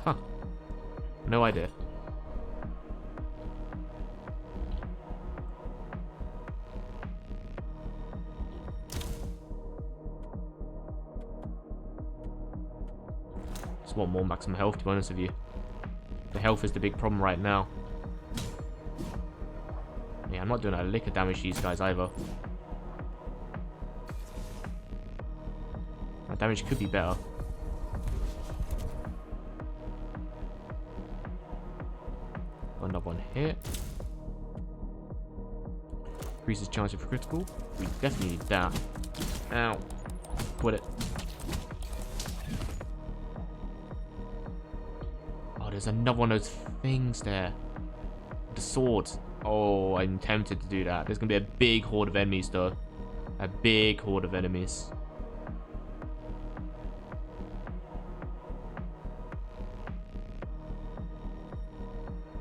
Huh. No idea. Just want more maximum health, to be honest with you. The health is the big problem right now. Yeah, I'm not doing a lick of damage to these guys either. My damage could be better. Got another one hit. Increases chance of critical. We definitely need that. Ow. Quit it. Oh, there's another one of those things there. The swords. Oh, I'm tempted to do that. There's going to be a big horde of enemies, though. A big horde of enemies.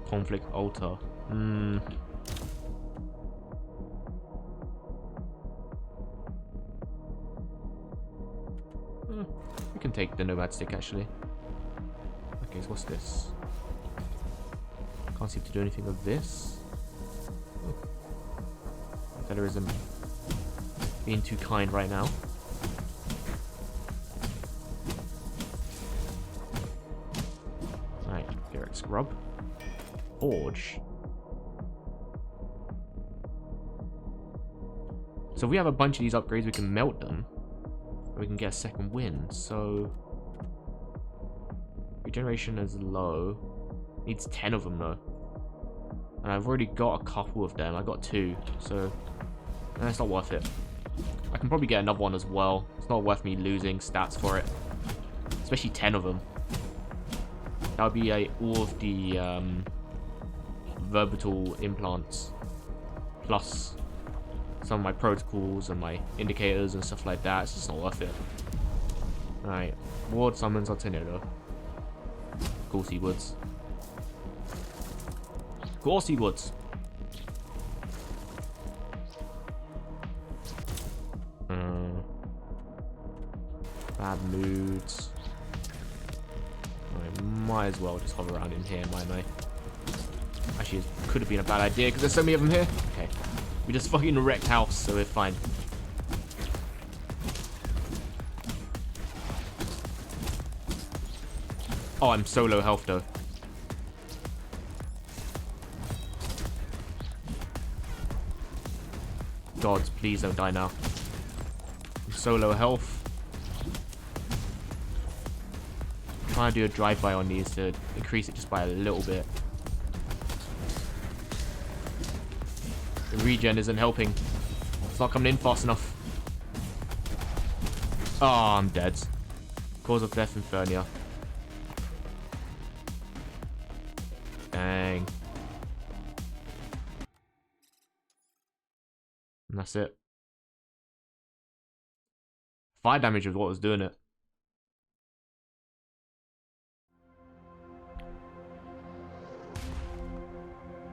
Conflict altar. We can take the nomad stick, actually. Okay, so what's this? Can't seem to do anything with this. Feather isn't being too kind right now. Right, Garrick Scrub. Forge. So if we have a bunch of these upgrades, we can melt them. And we can get a second wind. So regeneration is low. Needs 10 of them though. And I've already got a couple of them. I got 2, so it's not worth it. I can probably get another one as well. It's not worth me losing stats for it, especially 10 of them. That would be all of the verbital implants, plus some of my protocols and my indicators and stuff like that. It's just not worth it. Alright, ward summons Alternator. Ghosty Woods. Ghosty Woods. Bad moods. I might as well just hover around in here, mightn't I? Actually, it could have been a bad idea because there's so many of them here. Okay. We just fucking wrecked house, so we're fine. Oh, I'm so low health though. Gods, please don't die now. I'm so low health. I'm trying to do a drive-by on these to increase it just by a little bit. The regen isn't helping. It's not coming in fast enough. Oh, I'm dead. Cause of death, Infernia. Dang. And that's it. 5 damage was what was doing it.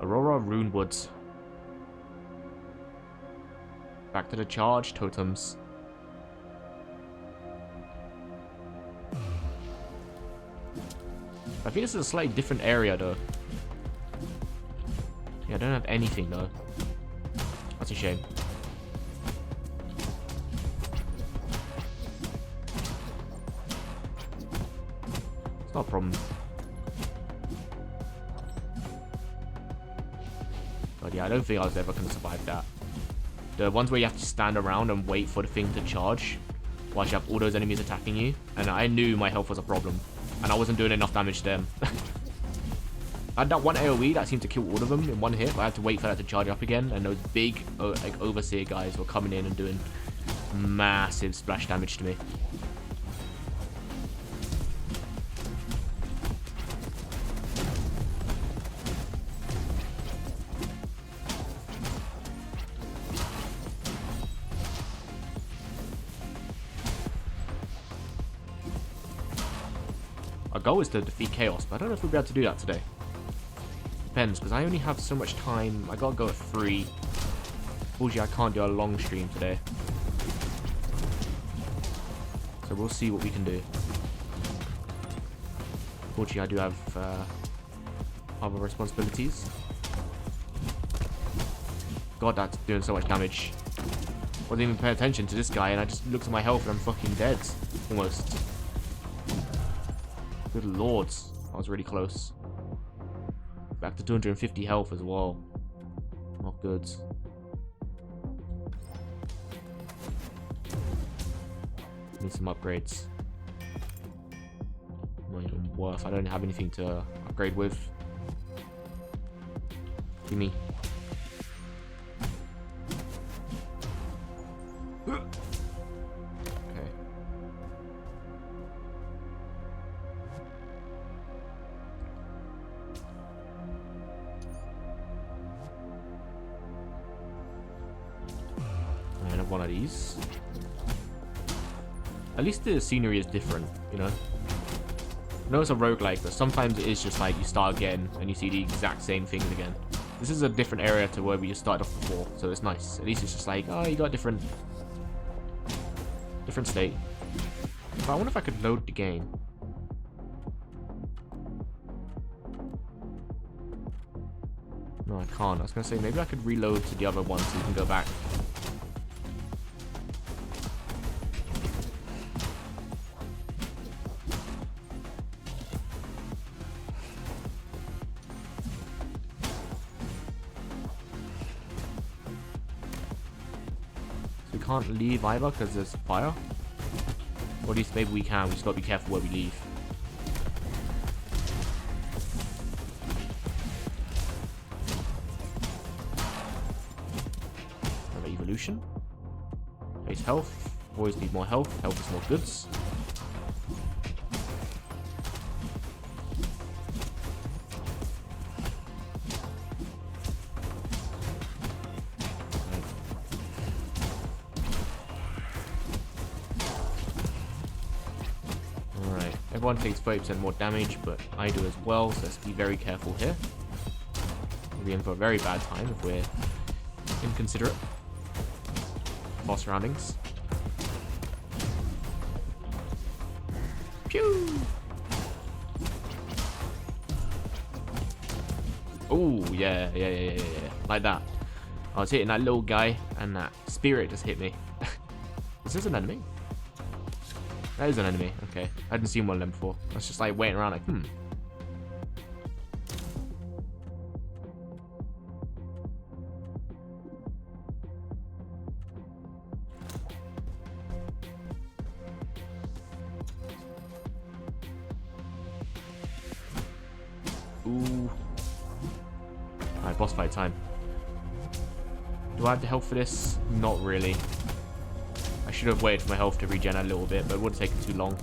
Aurora Runewoods. Back to the charge totems. I think this is a slightly different area though. Yeah, I don't have anything though. That's a shame. It's not a problem. But yeah, I don't think I was ever going to survive that. The ones where you have to stand around and wait for the thing to charge whilst you have all those enemies attacking you. And I knew my health was a problem. And I wasn't doing enough damage to them. I had that one AoE that seemed to kill all of them in one hit, but I had to wait for that to charge up again. And those big, like, Overseer guys were coming in and doing massive splash damage to me. Our goal is to defeat Chaos, but I don't know if we'll be able to do that today. Depends, because I only have so much time. I gotta go at 3. Unfortunately, I can't do a long stream today. So we'll see what we can do. Unfortunately, I do have other responsibilities. God, that's doing so much damage. Wasn't even paying attention to this guy, and I just looked at my health and I'm fucking dead. Almost. Good lords. I was really close. Back to 250 health as well. Not good. Need some upgrades. Not even worth. I don't have anything to upgrade with. Give me. One of these. At least the scenery is different, you know? I know it's a roguelike, but sometimes it is just like you start again and you see the exact same things again. This is a different area to where we just started off before, so it's nice. At least it's just like, oh, you got different state. But I wonder if I could load the game. No, I can't. I was gonna say maybe I could reload to the other one so we can go back. Can't leave either because there's fire. Or at least maybe we can. We just gotta be careful where we leave. Another evolution. Base health. Always need more health. Health is more goods. Everyone takes 30% more damage, but I do as well, so let's be very careful here. We'll be in for a very bad time if we're inconsiderate of our surroundings. Pew! Oh, yeah. Like that. I was hitting that little guy, and that spirit just hit me. Is this an enemy? That is an enemy. Okay. I hadn't seen one of them before. I was just like waiting around like, Ooh. Alright, boss fight time. Do I have the health for this? Not really. I should have waited for my health to regen a little bit, but it would have taken too long.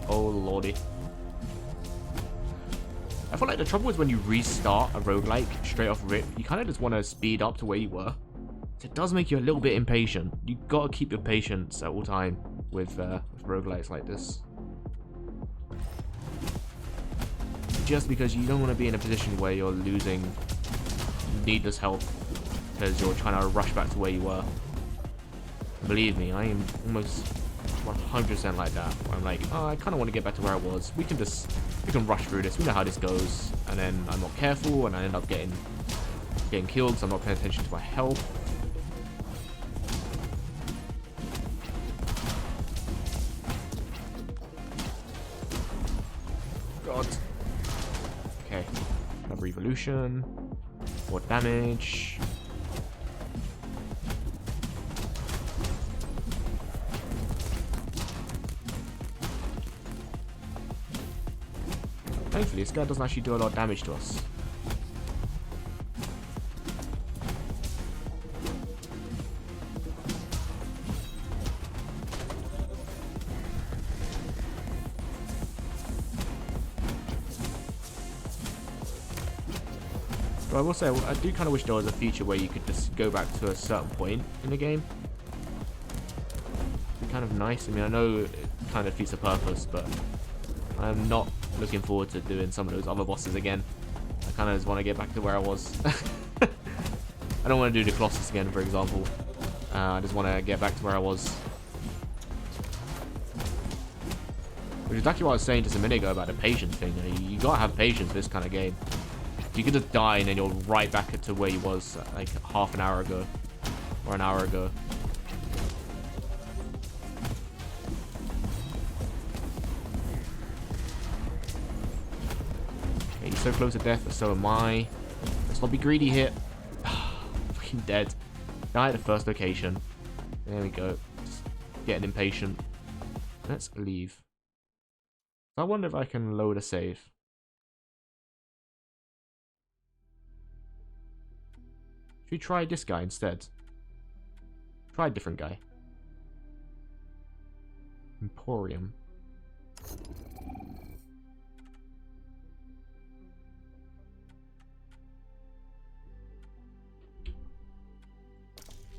Oh lordy. I feel like the trouble is when you restart a roguelike straight off rip, you kind of just want to speed up to where you were. So it does make you a little bit impatient. You got to keep your patience at all time with roguelikes like this. Just because you don't want to be in a position where you're losing needless health because you're trying to rush back to where you were. Believe me, I am almost 100% like that. Where I'm like, oh, I kind of want to get back to where I was. We can rush through this. We know how this goes. And then I'm not careful, and I end up getting killed because I'm not paying attention to my health. God. Okay. Another evolution. More damage. Thankfully, this guy doesn't actually do a lot of damage to us. But I will say, I do kind of wish there was a feature where you could just go back to a certain point in the game. It'd be kind of nice. I mean, I know it kind of defeats the purpose, but I'm not looking forward to doing some of those other bosses again. I kind of just want to get back to where I was. I don't want to do the Colossus again, for example. I just want to get back to where I was. Which is exactly what I was saying just a minute ago about the patience thing. You gotta have patience for this kind of game. You could just die and then you're right back to where you was like half an hour ago. Or an hour ago. Okay, he's so close to death, but so am I. Let's not be greedy here. Fucking dead. Die at the first location. There we go. Just getting impatient. Let's leave. I wonder if I can load a save. Should we try this guy instead? Try a different guy. Emporium.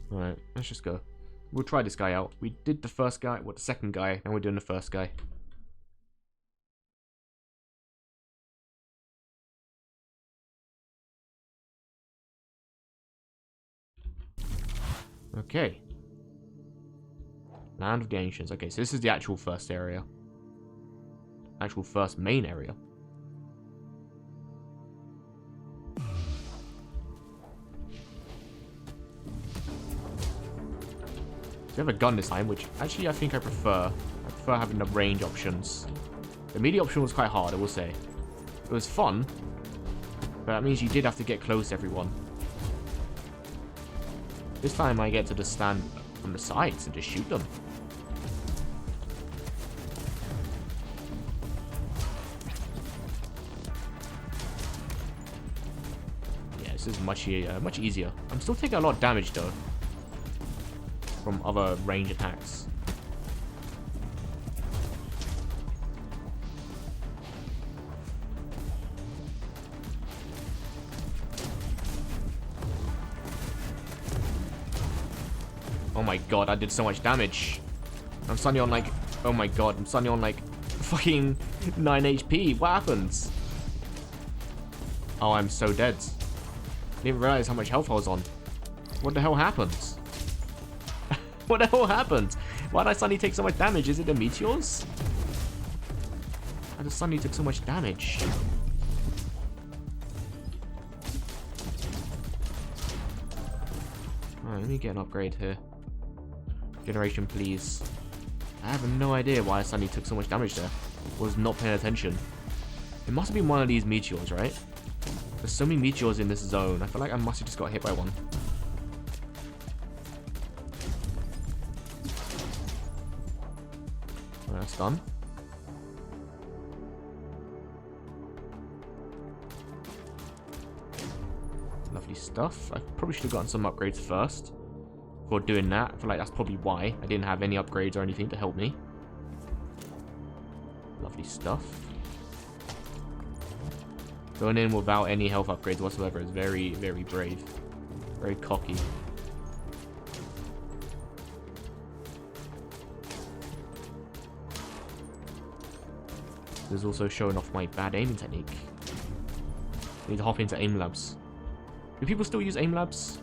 Alright, let's just go. We'll try this guy out. We did the first guy, the second guy, now we're doing the first guy. Okay. Land of the Ancients. Okay, so this is the actual first area. Actual first main area. So we have a gun this time, which actually I think I prefer. I prefer having the range options. The melee option was quite hard, I will say. It was fun, but that means you did have to get close to everyone. This time I get to just stand from the sides and just shoot them. Yeah, this is much easier. I'm still taking a lot of damage though from other range attacks. Oh my god, I did so much damage. I'm suddenly on like, oh my god, I'm suddenly on like fucking 9 HP. What happens? Oh, I'm so dead. I didn't realize how much health I was on. What the hell happened? What the hell happened? Why did I suddenly take so much damage? Is it the meteors? I just suddenly took so much damage. Alright, let me get an upgrade here. Generation, please. I have no idea why I suddenly took so much damage there. Was not paying attention. It must have been one of these meteors, right? There's so many meteors in this zone. I feel like I must have just got hit by one. Alright, that's done. Lovely stuff. I probably should have gotten some upgrades first. For doing that. I feel like that's probably why I didn't have any upgrades or anything to help me. Lovely stuff. Going in without any health upgrades whatsoever is very, very brave. Very cocky. This is also showing off my bad aiming technique. I need to hop into aim labs. Do people still use aim labs?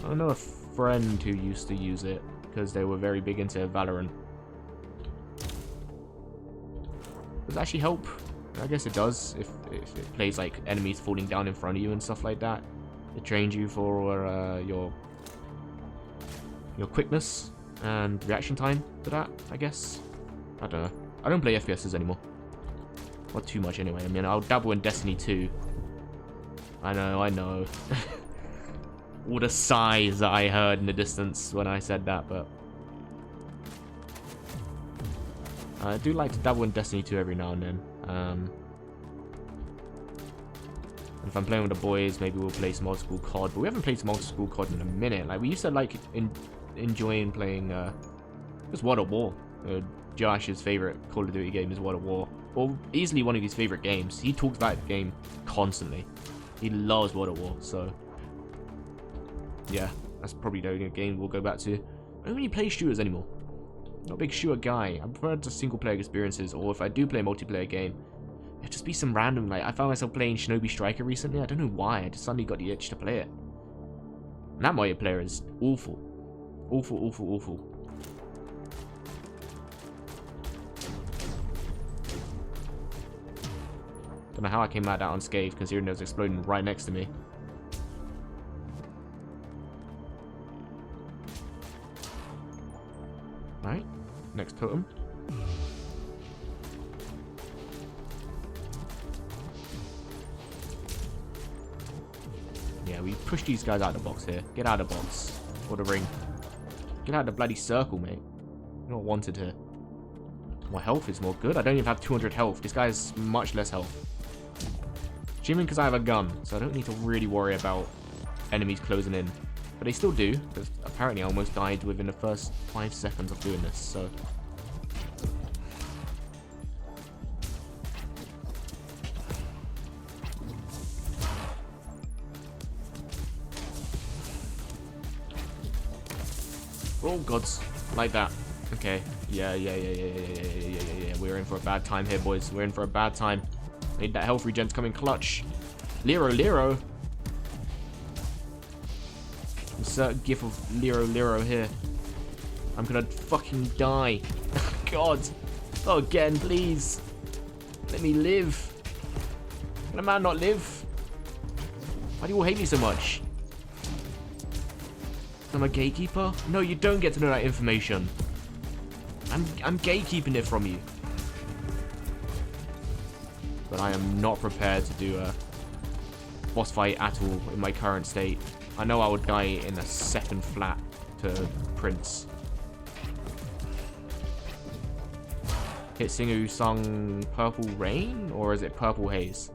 I know a friend who used to use it because they were very big into Valorant. Does it actually help? I guess it does if it plays like enemies falling down in front of you and stuff like that. It trains you for your quickness and reaction time to that, I guess. I don't know. I don't play FPSs anymore. Not too much anyway. I mean, I'll dabble in Destiny 2. I know. All the sighs that I heard in the distance when I said that, but I do like to dabble in Destiny 2 every now and then. If I'm playing with the boys, maybe we'll play some old school COD. But we haven't played some old school COD in a minute. Like, we used to like enjoying playing just World at War. Josh's favorite Call of Duty game is World at War. Or easily one of his favorite games. He talks about the game constantly. He loves World at War, so yeah, that's probably the only game we'll go back to. I don't really play shooters anymore. Not a big shooter guy. I prefer just single player experiences, or if I do play a multiplayer game, it'll just be some random, like, I found myself playing Shinobi Striker recently. I don't know why, I just suddenly got the itch to play it. And that multiplayer is awful. Awful, awful, awful. Don't know how I came out that unscathed, considering it was exploding right next to me. Right, next totem. Yeah, we push these guys out of the box here. Get out of the box. Or the ring. Get out of the bloody circle, mate. You're not wanted here. My health is more good. I don't even have 200 health. This guy has much less health. Assuming because I have a gun, so I don't need to really worry about enemies closing in. But they still do, because apparently I almost died within the first 5 seconds of doing this, so... Oh gods, like that. Okay, yeah. We're in for a bad time here, boys. We're in for a bad time. Need that health regen's coming clutch. Lero. Insert gif of Lero here. I'm gonna fucking die. God. Oh, again, please. Let me live. Can a man not live? Why do you all hate me so much? I'm a gatekeeper? No, you don't get to know that information. I'm gatekeeping it from you. But I am not prepared to do a boss fight at all in my current state. I know I would die in a second flat to Prince. Hit singer who sung Purple Rain, or is it Purple Haze?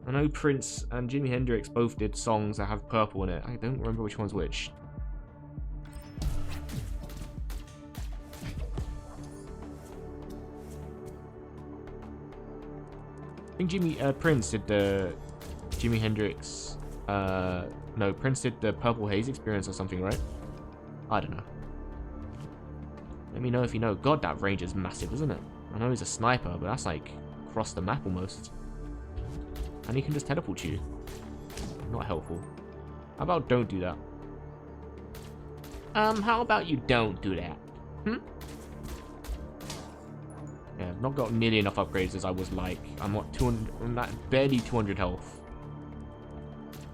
I know Prince and Jimi Hendrix both did songs that have purple in it. I don't remember which one's which. I think Prince did the Jimi Hendrix. No, Prince did the Purple Haze Experience or something, right? I don't know. Let me know if you know. God, that range is massive, isn't it? I know he's a sniper, but that's like across the map almost. And he can just teleport you. Not helpful. How about don't do that? How about you don't do that? Yeah, I've not got nearly enough upgrades as I was like. I'm at 200, I'm at barely 200 health.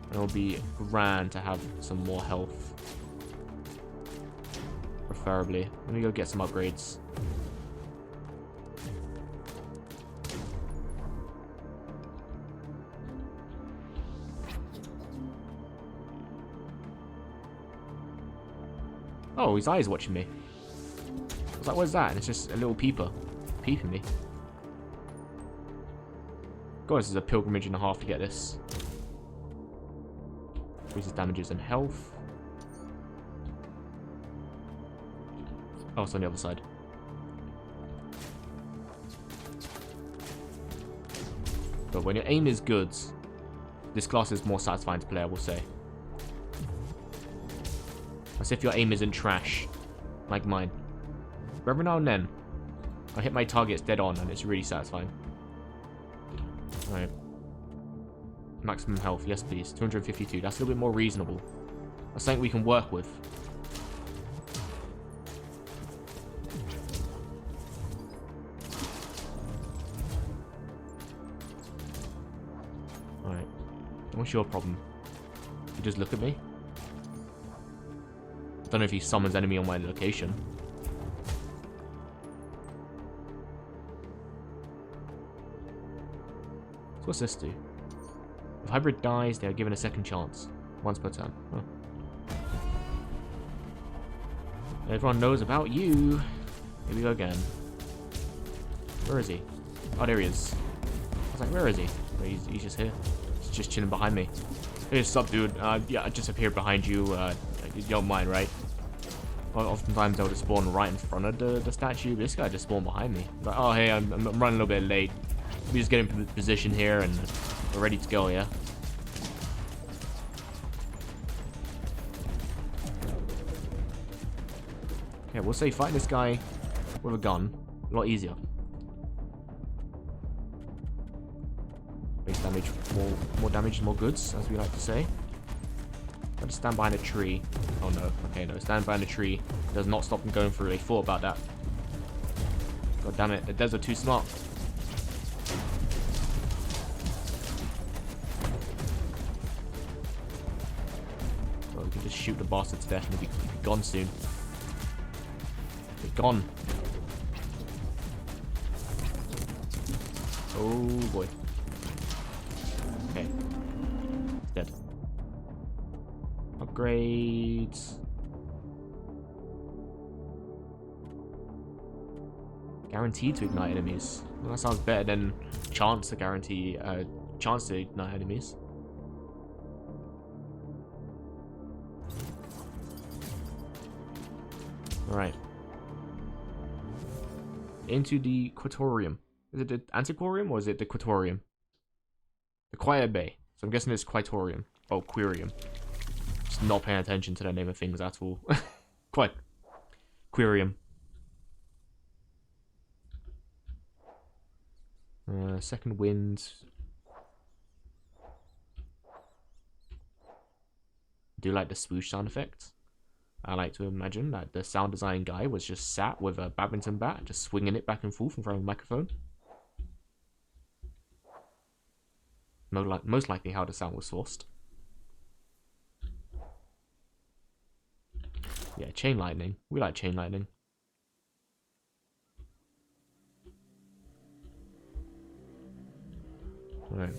And it'll be grand to have some more health. Preferably. Let me go get some upgrades. Oh, his eye's watching me. I was like, what's that? And it's just a little peeper. Peeping me. God, this is a pilgrimage and a half to get this. Increases damages and health. Oh, it's on the other side. But when your aim is good, this class is more satisfying to play, I will say. As if your aim isn't trash, like mine. But every now and then, I hit my targets dead on, and it's really satisfying. Alright. Maximum health, yes please. 252, that's a little bit more reasonable. That's something we can work with. Alright. What's your problem? You just look at me? I don't know if he summons enemy on my location. So what's this do? If hybrid dies, they are given a second chance. Once per turn. Huh. Everyone knows about you. Here we go again. Where is he? Oh, there he is. I was like, where is he? Oh, he's just here. He's just chilling behind me. Hey, what's up, dude? Yeah, I just appeared behind you. You don't mind, right? Well, oftentimes I would spawn right in front of the statue. This guy just spawned behind me. Like, oh, hey, I'm running a little bit late. We just get in position here and we're ready to go, yeah? Okay, we'll say fighting this guy with a gun. A lot easier. Base damage, more damage, more goods, as we like to say. Got to stand behind a tree. Oh no, okay, no, stand behind a tree does not stop them going through. They thought about that. God damn it, the devs are too smart. Well, we can just shoot the bastard to death and he'll be gone soon. Be gone. Oh boy. Okay. It's dead. Upgrades. Guaranteed to ignite enemies. Well, that sounds better than chance to guarantee chance to ignite enemies. Alright. Into the Quatorium. Is it the Antiquarium or is it the Quatorium? The Quiet Bay. So I'm guessing it's Quatorium. Oh, Quirium. Just not paying attention to the name of things at all. Quite. Quirium. Second wind. Do you like the swoosh sound effect? I like to imagine that the sound design guy was just sat with a badminton bat, just swinging it back and forth in front of a microphone. Most likely how the sound was sourced. Yeah, chain lightning. We like chain lightning. Alright.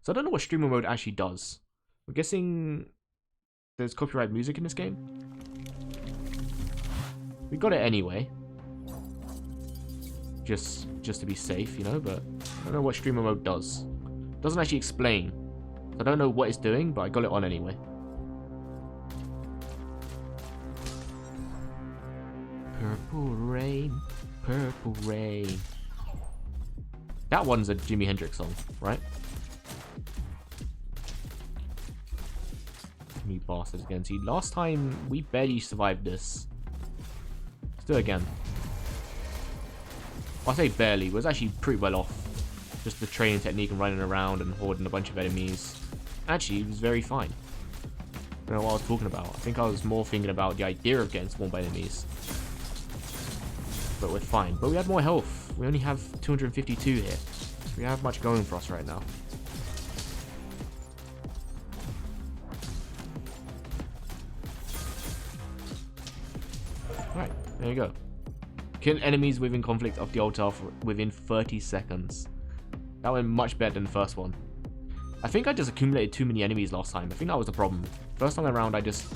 So I don't know what streamer mode actually does. I'm guessing there's copyright music in this game. We got it anyway. Just to be safe, you know, but I don't know what streamer mode does. It doesn't actually explain. I don't know what it's doing, but I got it on anyway. Purple rain, purple rain. That one's a Jimi Hendrix song, right? You bastards again. See, last time we barely survived this. Let's do it again. I say barely, it was actually pretty well off. Just the training technique and running around and hoarding a bunch of enemies. Actually, it was very fine. I don't know what I was talking about. I think I was more thinking about the idea of getting spawned by enemies. But we're fine. But we had more health. We only have 252 here. We have much going for us right now. Right, there you go. Kill enemies within conflict of the altar within 30 seconds. That went much better than the first one. I think I just accumulated too many enemies last time. I think that was the problem. First time around, I just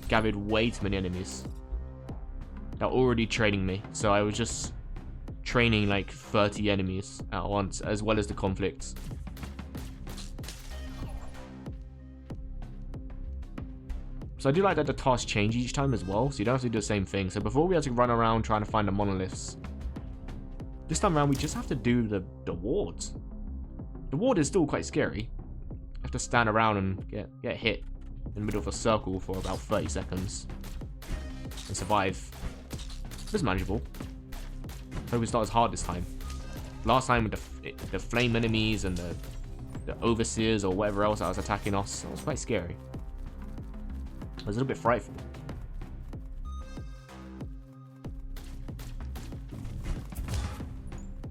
gathered way too many enemies. They're already training me. So I was just training like 30 enemies at once, as well as the conflicts. So I do like that the tasks change each time as well, so you don't have to do the same thing. So before we had to run around trying to find the monoliths. This time around we just have to do the wards. The ward is still quite scary. You have to stand around and get hit in the middle of a circle for about 30 seconds. And survive. It's manageable. Hope it's not as hard this time. Last time with the flame enemies and the overseers or whatever else that was attacking us, it was quite scary. It was a little bit frightful.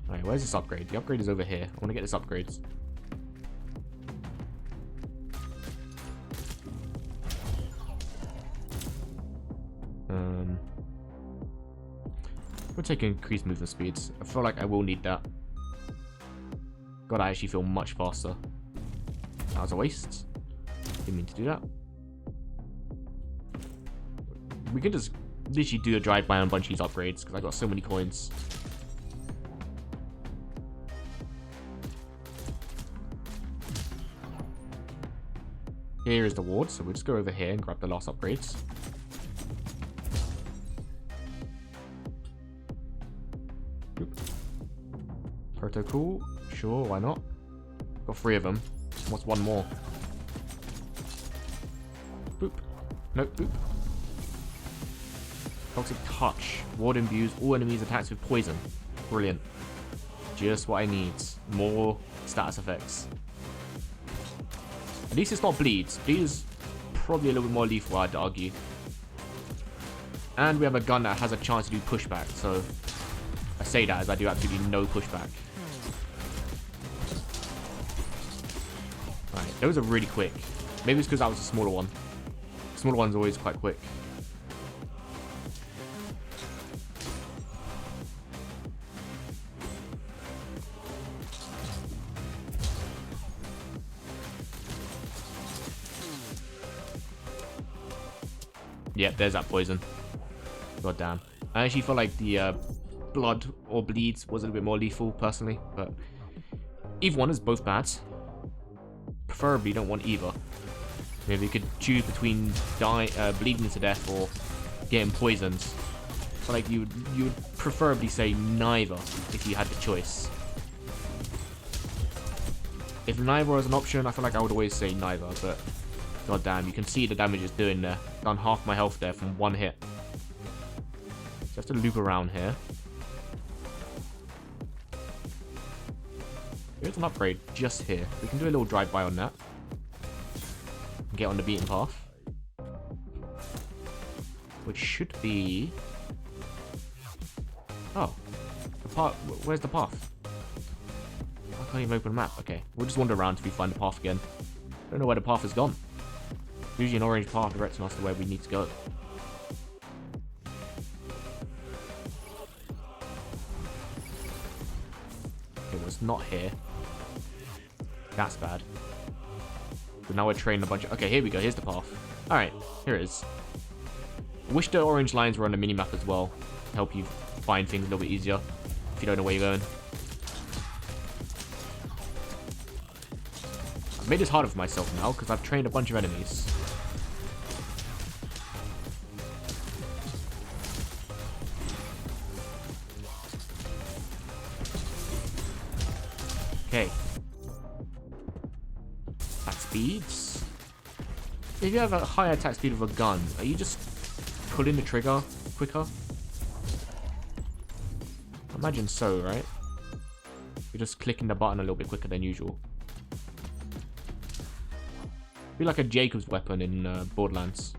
Alright, where's this upgrade? The upgrade is over here. I want to get this upgrade. We'll take increased movement speeds. I feel like I will need that. God, I actually feel much faster. That was a waste. Didn't mean to do that. We can just literally do a drive-by on a bunch of these upgrades because I got so many coins. Here is the ward, so we'll just go over here and grab the last upgrades. Boop. Protocol, sure, why not? Got 3 of them. What's one more? Boop. Nope, boop. Toxic Touch. Ward imbues all enemies attacks with poison. Brilliant. Just what I need. More status effects. At least it's not bleeds. Bleed is probably a little bit more lethal, I'd argue. And we have a gun that has a chance to do pushback, so I say that as I do absolutely no pushback. Right, those are really quick. Maybe it's because that was a smaller one. The smaller one's always quite quick. Yep, there's that poison. God damn. I actually feel like the blood or bleeds was a little bit more lethal, personally. But either one is both bad. Preferably don't want either. Maybe you could choose between bleeding to death or getting poisoned. I feel like you would preferably say neither if you had the choice. If neither was an option, I feel like I would always say neither, but god damn, you can see the damage it's doing there. Done half my health there from one hit. So I have to loop around here. Here's an upgrade just here. We can do a little drive-by on that. And get on the beaten path. Which should be... Oh. The path. Where's the path? I can't even open the map. Okay. We'll just wander around till we find the path again. Don't know where the path has gone. Usually an orange path directing us to where we need to go. Okay, well, it's not here. That's bad. But now we're training a bunch of... Okay, here we go. Here's the path. Alright, here it is. I wish the orange lines were on the minimap as well. To help you find things a little bit easier. If you don't know where you're going. I've made this harder for myself now because I've trained a bunch of enemies. Okay. Attack speeds. If you have a higher attack speed with a gun, are you just pulling the trigger quicker? I imagine so, right? You're just clicking the button a little bit quicker than usual. Be like a Jacob's weapon in Borderlands.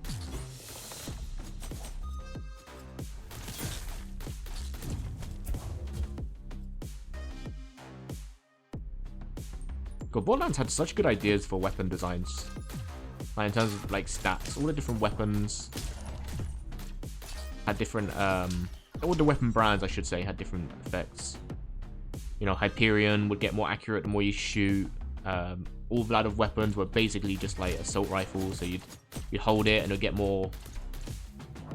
God, Borderlands had such good ideas for weapon designs. Like in terms of like stats, all the different weapons had different all the weapon brands I should say had different effects. You know, Hyperion would get more accurate the more you shoot. All the of weapons were basically just like assault rifles, so you'd hold it and it'll get more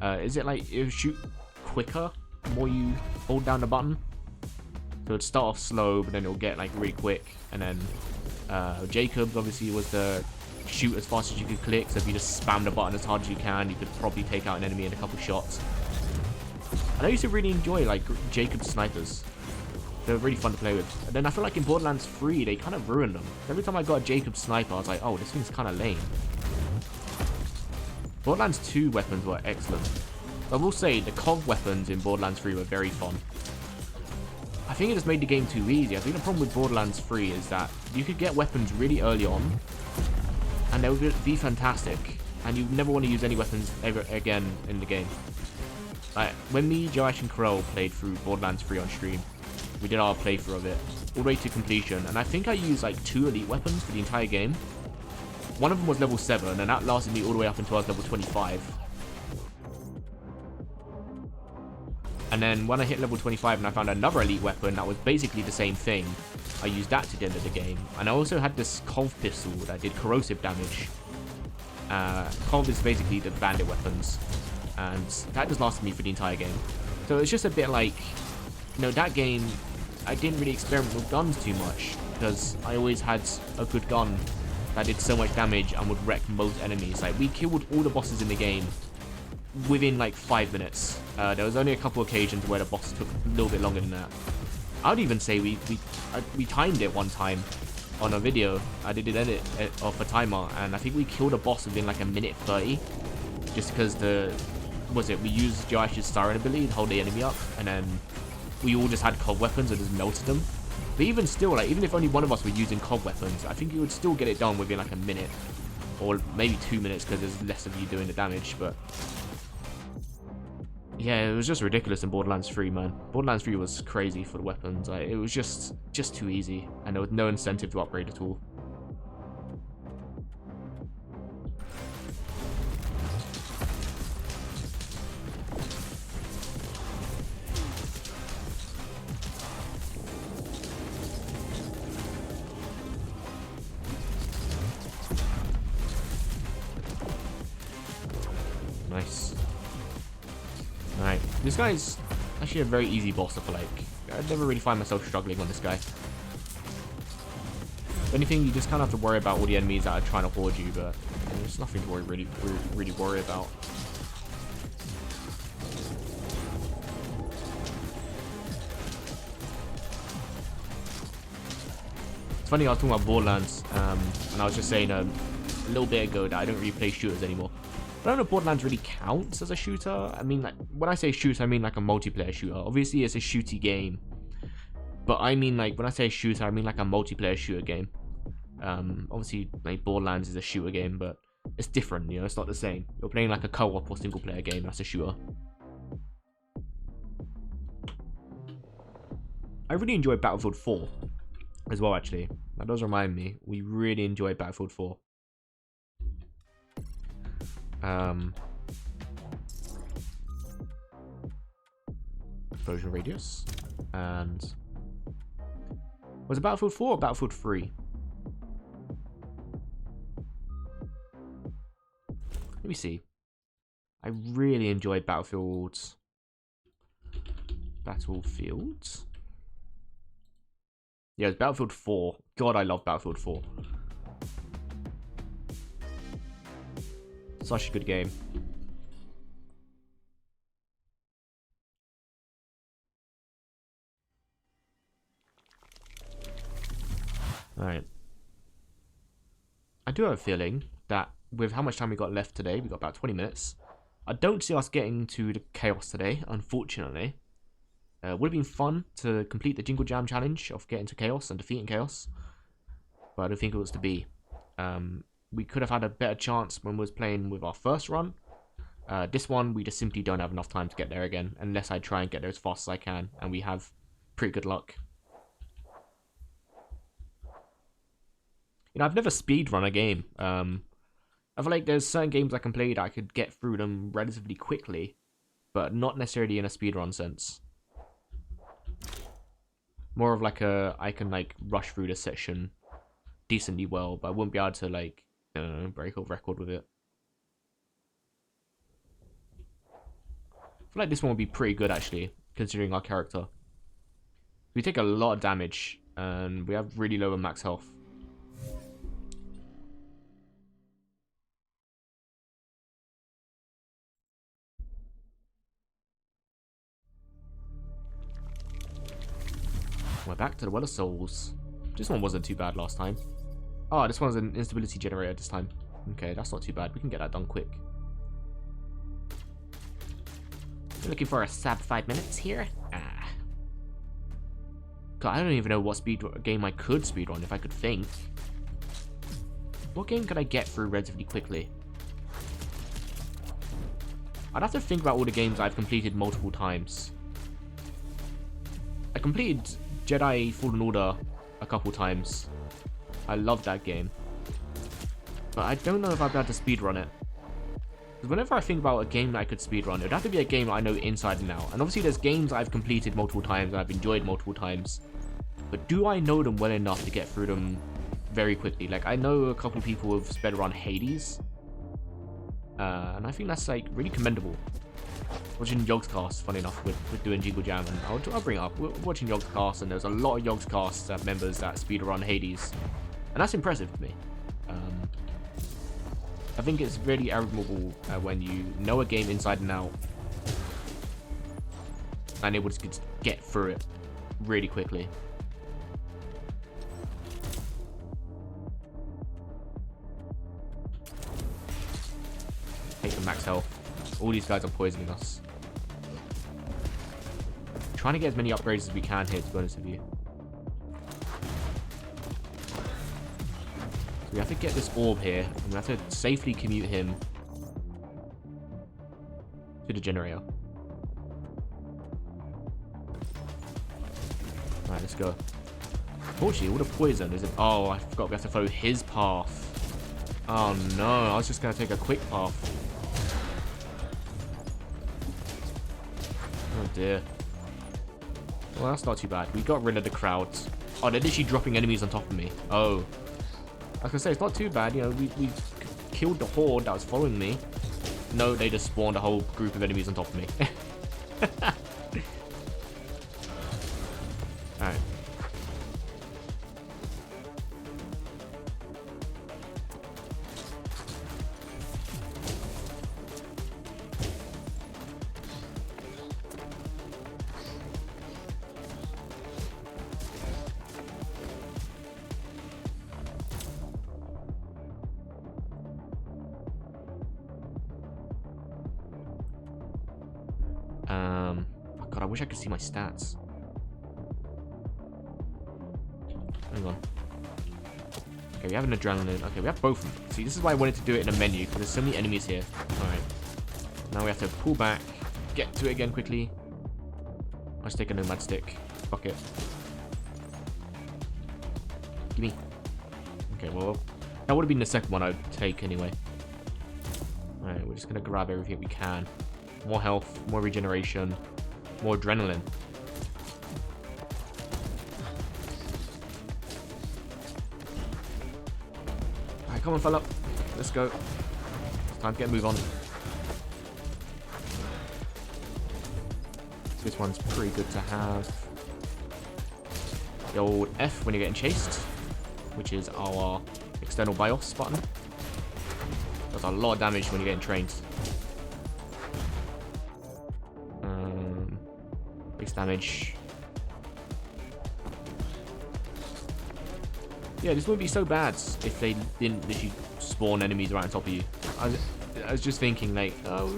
is it like it would shoot quicker the more you hold down the button? So it'd start off slow but then it'll get like really quick, and then Jacob's obviously was the shoot as fast as you could click, so if you just spam the button as hard as you can, you could probably take out an enemy in a couple shots. And I used to really enjoy like Jacob's snipers. They were really fun to play with. And then I feel like in Borderlands 3, they kind of ruined them. Every time I got a Jacob's sniper, I was like, oh, this thing's kind of lame. Borderlands 2 weapons were excellent. I will say, the COG weapons in Borderlands 3 were very fun. I think it just made the game too easy. I think the problem with Borderlands 3 is that you could get weapons really early on, and they would be fantastic, and you never want to use any weapons ever again in the game. Like, when me, Joash, and Corel played through Borderlands 3 on stream, we did our playthrough of it, all the way to completion, and I think I used like 2 elite weapons for the entire game. One of them was level 7, and that lasted me all the way up until I was level 25. And then when I hit level 25 and I found another elite weapon that was basically the same thing, I used that to the end of the game. And I also had this Cov pistol that did corrosive damage. Cov is basically the bandit weapons. and that just lasted me for the entire game. So it's just a bit like, you know, that game, I didn't really experiment with guns too much, because I always had a good gun that did so much damage and would wreck most enemies. Like, we killed all the bosses in the game within like 5 minutes. There was only a couple occasions where the bosses took a little bit longer than that. I would even say we timed it one time on a video. I did edit off a timer, and I think we killed a boss within like a minute 30, just because we used Joash's Siren ability to hold the enemy up, and then we all just had cold weapons and just melted them. But even still, like, even if only one of us were using cold weapons, I think you would still get it done within like a minute, or maybe 2 minutes, because there's less of you doing the damage. But yeah, it was just ridiculous in Borderlands 3, man. Borderlands 3 was crazy for the weapons. Like, it was just too easy, and there was no incentive to upgrade at all. Nice. Alright, this guy's actually a very easy boss, I feel like. I never really find myself struggling on this guy. If anything, you just kind of have to worry about all the enemies that are trying to hoard you, but there's nothing to really worry about. It's funny, I was talking about Borderlands, and I was just saying a little bit ago that I don't really play shooters anymore. I don't know if Borderlands really counts as a shooter. I mean, like, when I say shooter, I mean like a multiplayer shooter. Obviously, it's a shooty game, but I mean, like, when I say shooter, I mean like a multiplayer shooter game. Obviously, like, Borderlands is a shooter game, but it's different, you know, it's not the same. You're playing like a co-op or single player game, that's a shooter. I really enjoyed Battlefield 4 as well, actually. That does remind me, we really enjoyed Battlefield 4. Explosion radius. And was it Battlefield 4 or Battlefield 3? Let me see. I really enjoyed Battlefield. Yeah, it's Battlefield 4. God, I love Battlefield 4. Such a good game. Alright. I do have a feeling that with how much time we got left today, we got about 20 minutes. I don't see us getting to the Chaos today, unfortunately. Would have been fun to complete the Jingle Jam challenge of getting to Chaos and defeating Chaos, but I don't think it was to be. We could have had a better chance when we was playing with our first run. This one, we just simply don't have enough time to get there again, unless I try and get there as fast as I can, and we have pretty good luck. You know, I've never speedrun a game. I feel like there's certain games I can play that I could get through them relatively quickly, but not necessarily in a speedrun sense. More of like I can like rush through the section decently well, but I wouldn't be able to, like, I don't know, break a record with it. I feel like this one would be pretty good, actually, considering our character. We take a lot of damage, and we have really low max health. We're back to the Well of Souls. This one wasn't too bad last time. Oh, this one's an instability generator this time. Okay, that's not too bad. We can get that done quick. You're looking for a sub 5 minutes here? Ah. God, I don't even know what game I could speedrun if I could think. What game could I get through relatively quickly? I'd have to think about all the games I've completed multiple times. I completed Jedi Fallen Order a couple times. I love that game. But I don't know if I'd be able to speedrun it. Because whenever I think about a game that I could speedrun, it would have to be a game that I know inside and out. And obviously there's games I've completed multiple times and I've enjoyed multiple times. But do I know them well enough to get through them very quickly? Like, I know a couple of people who have sped around Hades. And I think that's like really commendable. Watching Yogg's cast, funny enough, with doing Jingle Jam, and I'll bring it up. We're watching Yogg's cast, and there's a lot of Yogg's cast members that speedrun Hades, and that's impressive to me. I think it's really admirable when you know a game inside and out, and able to get through it really quickly. Take the max health. All these guys are poisoning us. Trying to get as many upgrades as we can here, to be honest with you. So we have to get this orb here, and we have to safely commute him to the generator. Alright, let's go. Unfortunately, all the poison is in... Oh, I forgot we have to follow his path. Oh no, I was just going to take a quick path. Oh dear. Well, that's not too bad. We got rid of the crowds. Oh, they're literally dropping enemies on top of me. Oh. I was gonna say, it's not too bad. You know, we killed the horde that was following me. No, they just spawned a whole group of enemies on top of me. Alright. God, I wish I could see my stats. Hang on. Okay, we have an adrenaline. Okay, we have both of them. See, this is why I wanted to do it in a menu, because there's so many enemies here. Alright. Now we have to pull back, get to it again quickly. Let's take a nomad stick. Fuck it. Gimme. Okay, well, that would have been the second one I'd take anyway. Alright, we're just gonna grab everything we can. More health, more regeneration, more adrenaline. Alright, come on, fella. Let's go. It's time to get a move on. This one's pretty good to have. The old F when you're getting chased, which is our external BIOS button. Does a lot of damage when you're getting trained. Base damage. Yeah, this wouldn't be so bad if they didn't literally spawn enemies right on top of you. I was just thinking, like, oh,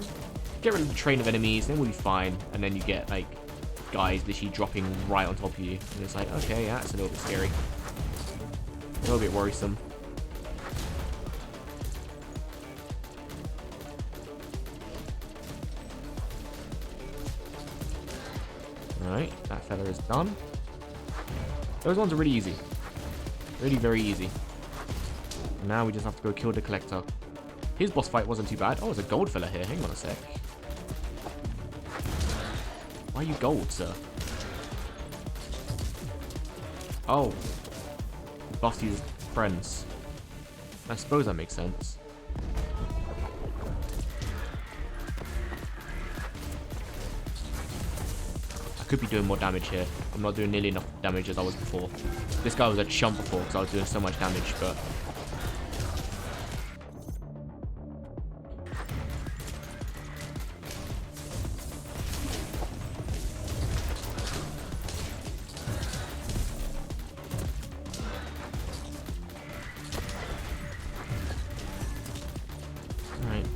get rid of the train of enemies, then we'll be fine. And then you get, like, guys literally dropping right on top of you. And it's like, okay, yeah, that's a little bit scary. A little bit worrisome. Alright, that feather is done. Those ones are really easy. Really very easy. Now we just have to go kill the collector. His boss fight wasn't too bad. Oh, there's a gold fella here. Hang on a sec. Why are you gold, sir? Oh. Buffed his friends. I suppose that makes sense. I could be doing more damage here. I'm not doing nearly enough damage as I was before. This guy was a chump before because I was doing so much damage, but... Alright.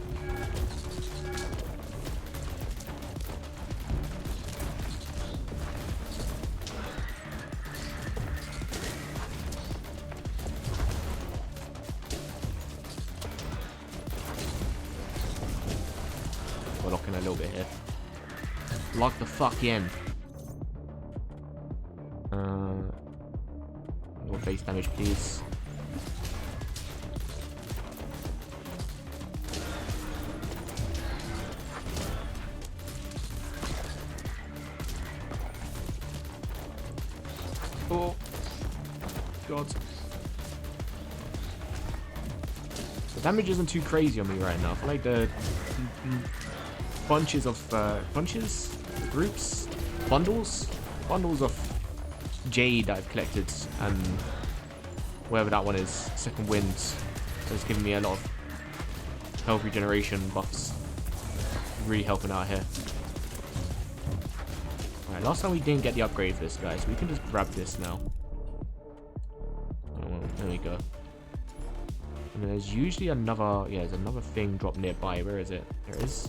We're locking a little bit here. Lock the fuck in. More base damage, please. Oh, God. Damage isn't too crazy on me right now. I feel like the bunches of groups, bundles of jade I've collected, and wherever that one is, second wind, so it's giving me a lot of health regeneration buffs. Really helping out here. Alright, last time we didn't get the upgrade for this guy, so we can just grab this now. Oh, well, there we go. And there's usually another, yeah, there's another thing dropped nearby. Where is it? There it is.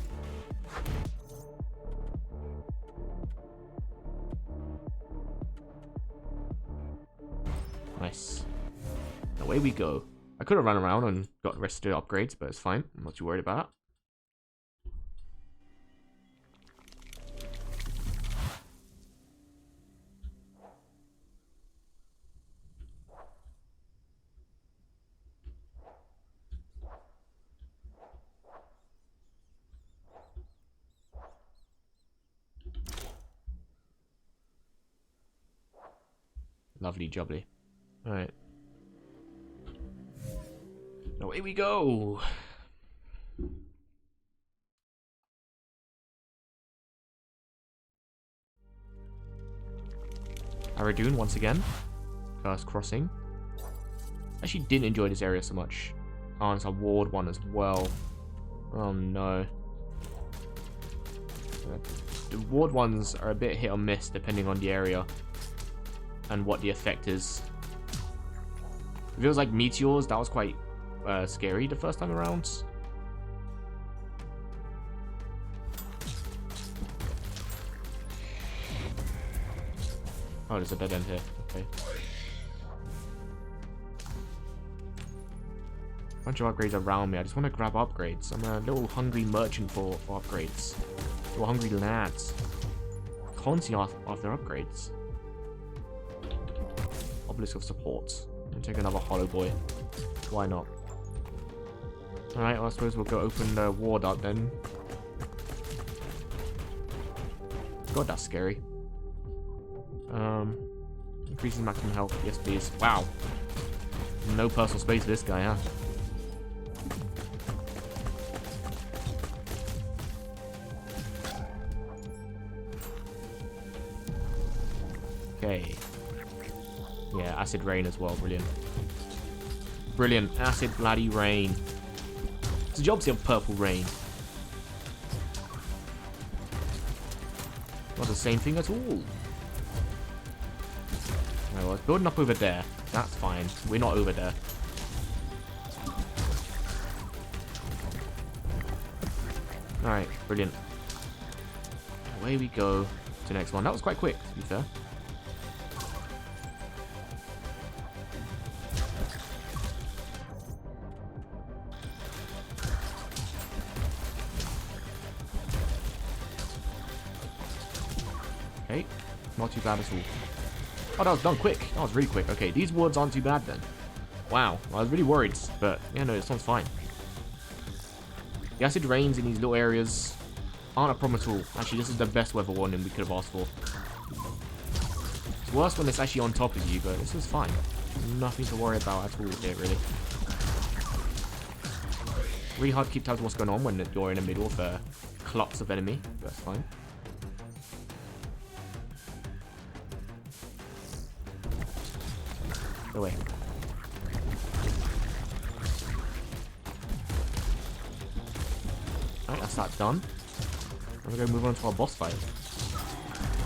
Nice. Away we go. I could have run around and got the rest of the upgrades, but it's fine. I'm not too worried about it. Lovely jubbly. Alright. Away we go! Aradoon once again. First crossing. Actually didn't enjoy this area so much. Oh, and it's a ward one as well. Oh no. The ward ones are a bit hit or miss depending on the area and what the effect is. If it was like meteors, that was quite scary the first time around. Oh, there's a dead end here. Okay. Bunch of upgrades around me. I just want to grab upgrades. I'm a little hungry merchant for upgrades. Little hungry lads. Constantly after upgrades. Obelisk of support. And take another hollow boy. Why not? Alright, well, I suppose we'll go open the ward up then. God, that's scary. Increases maximum health. Yes, please. Wow. No personal space for this guy, huh? Okay. Yeah, acid rain as well. Brilliant. Brilliant. Acid bloody rain. It's a job to have purple rain. Not the same thing at all. Right, well, it's building up over there. That's fine. We're not over there. Alright, brilliant. Away we go to the next one. That was quite quick, to be fair. Okay, not too bad at all. Oh, that was done quick. That was really quick. Okay, these wards aren't too bad then. Wow, I was really worried, but yeah, no, this one's fine. The acid rains in these little areas aren't a problem at all. Actually, this is the best weather warning we could have asked for. It's worse when it's actually on top of you, but this is fine. Nothing to worry about at all here, really. Really hard to keep tabs on what's going on when you're in the middle of a clumps of enemy. That's fine. Go away. Alright, that's that done. We're going to move on to our boss fight.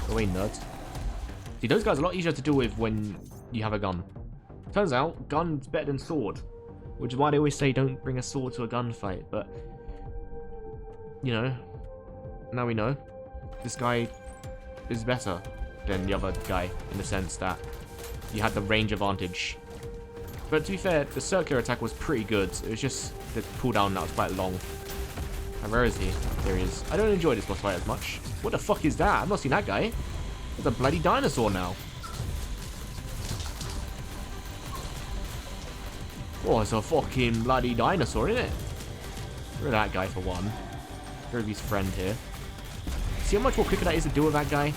Go away, nerds. See, those guys are a lot easier to deal with when you have a gun. Turns out, gun's better than sword. Which is why they always say don't bring a sword to a gunfight. But, you know, now we know. This guy is better than the other guy in the sense that you had the range advantage. But to be fair, the circular attack was pretty good. It was just the cooldown that was quite long. And where is he? There he is. I don't enjoy this boss fight as much. What the fuck is that? I've not seen that guy. It's a bloody dinosaur now. Oh, it's a fucking bloody dinosaur, isn't it? Look at that guy for one. Ruby's friend here. See how much more quicker that is to deal with that guy?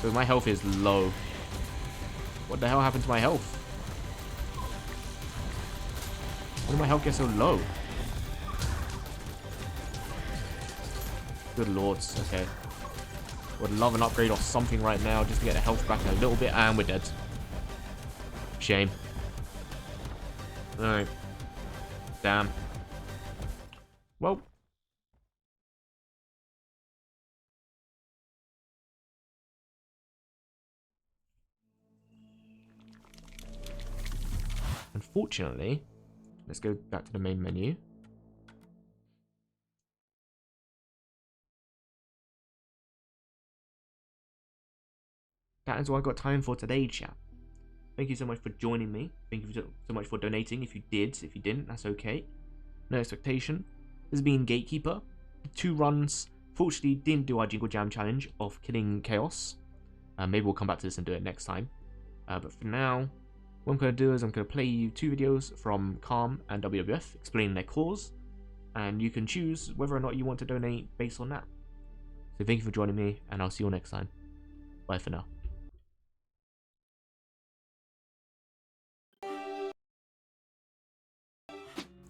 So my health is low. What the hell happened to my health? Why did my health get so low? Good lords. Okay. Would love an upgrade or something right now just to get the health back a little bit, and we're dead. Shame. Alright. Damn. Well. Unfortunately, let's go back to the main menu. That is all I got time for today, chat. Thank you so much for joining me. Thank you so much for donating. If you did, if you didn't, that's okay. No expectation. This has been Gatekeeper. 2 runs. Fortunately, didn't do our Jingle Jam challenge of killing Chaos. Maybe we'll come back to this and do it next time. But for now, what I'm going to do is I'm going to play you 2 videos from Calm and WWF explaining their cause. And you can choose whether or not you want to donate based on that. So thank you for joining me, and I'll see you all next time. Bye for now.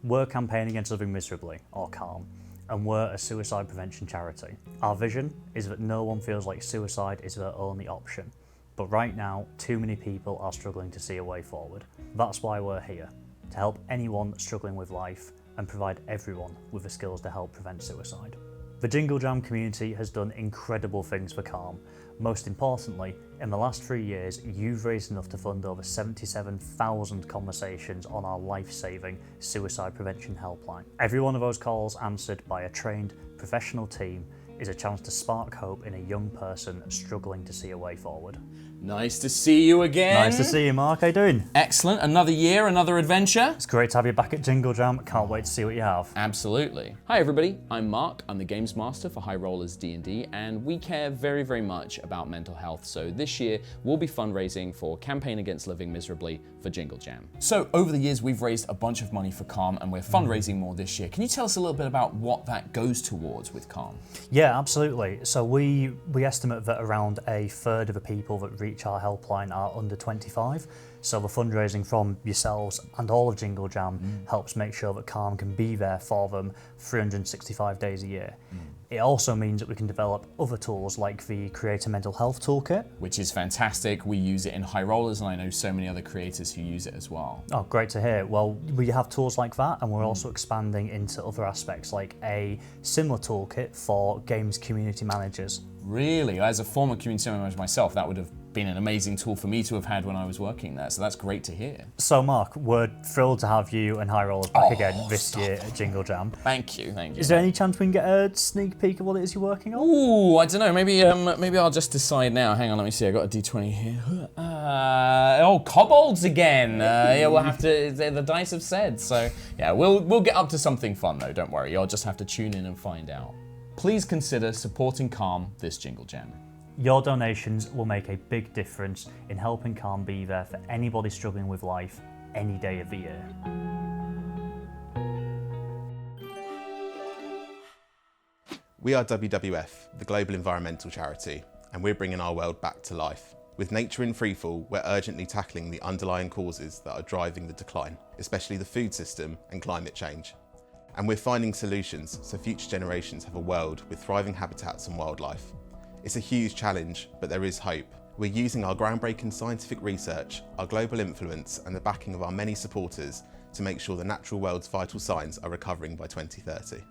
We're campaigning against living miserably, or Calm, and we're a suicide prevention charity. Our vision is that no one feels like suicide is their only option, but right now, too many people are struggling to see a way forward. That's why we're here, to help anyone struggling with life and provide everyone with the skills to help prevent suicide. The Jingle Jam community has done incredible things for Calm. Most importantly, in the last 3 years, you've raised enough to fund over 77,000 conversations on our life-saving suicide prevention helpline. Every one of those calls answered by a trained professional team is a chance to spark hope in a young person struggling to see a way forward. Nice to see you again. Nice to see you, Mark. How you doing? Excellent. Another year, another adventure. It's great to have you back at Jingle Jam. Can't wait to see what you have. Absolutely. Hi everybody, I'm Mark. I'm the Games Master for High Rollers D&D, and we care very, very much about mental health. So this year, we'll be fundraising for Campaign Against Living Miserably for Jingle Jam. So over the years, we've raised a bunch of money for Calm, and we're fundraising more this year. Can you tell us a little bit about what that goes towards with Calm? Yeah, absolutely. So we estimate that around a third of the people that reach our helpline are under 25. So the fundraising from yourselves and all of Jingle Jam helps make sure that Calm can be there for them 365 days a year. It also means that we can develop other tools like the Creator Mental Health Toolkit. Which is fantastic. We use it in High Rollers, and I know so many other creators who use it as well. Oh, great to hear. Well, we have tools like that, and we're also expanding into other aspects like a similar toolkit for games community managers. Really? As a former community manager myself, that would have been an amazing tool for me to have had when I was working there, so that's great to hear. So Mark, we're thrilled to have you and High Rollers back again this year at Jingle Jam. Thank you, thank you. Is there any chance we can get a sneak peek of what it is you're working on? Ooh, I don't know, maybe I'll just decide now. Hang on, let me see, I got a D20 here. Kobolds again. Yeah, we'll have to, the dice have said, so yeah, we'll get up to something fun though, don't worry. You'll just have to tune in and find out. Please consider supporting Calm this Jingle Jam. Your donations will make a big difference in helping Calm be there for anybody struggling with life any day of the year. We are WWF, the global environmental charity, and we're bringing our world back to life. With nature in freefall, we're urgently tackling the underlying causes that are driving the decline, especially the food system and climate change. And we're finding solutions so future generations have a world with thriving habitats and wildlife. It's a huge challenge, but there is hope. We're using our groundbreaking scientific research, our global influence, and the backing of our many supporters to make sure the natural world's vital signs are recovering by 2030.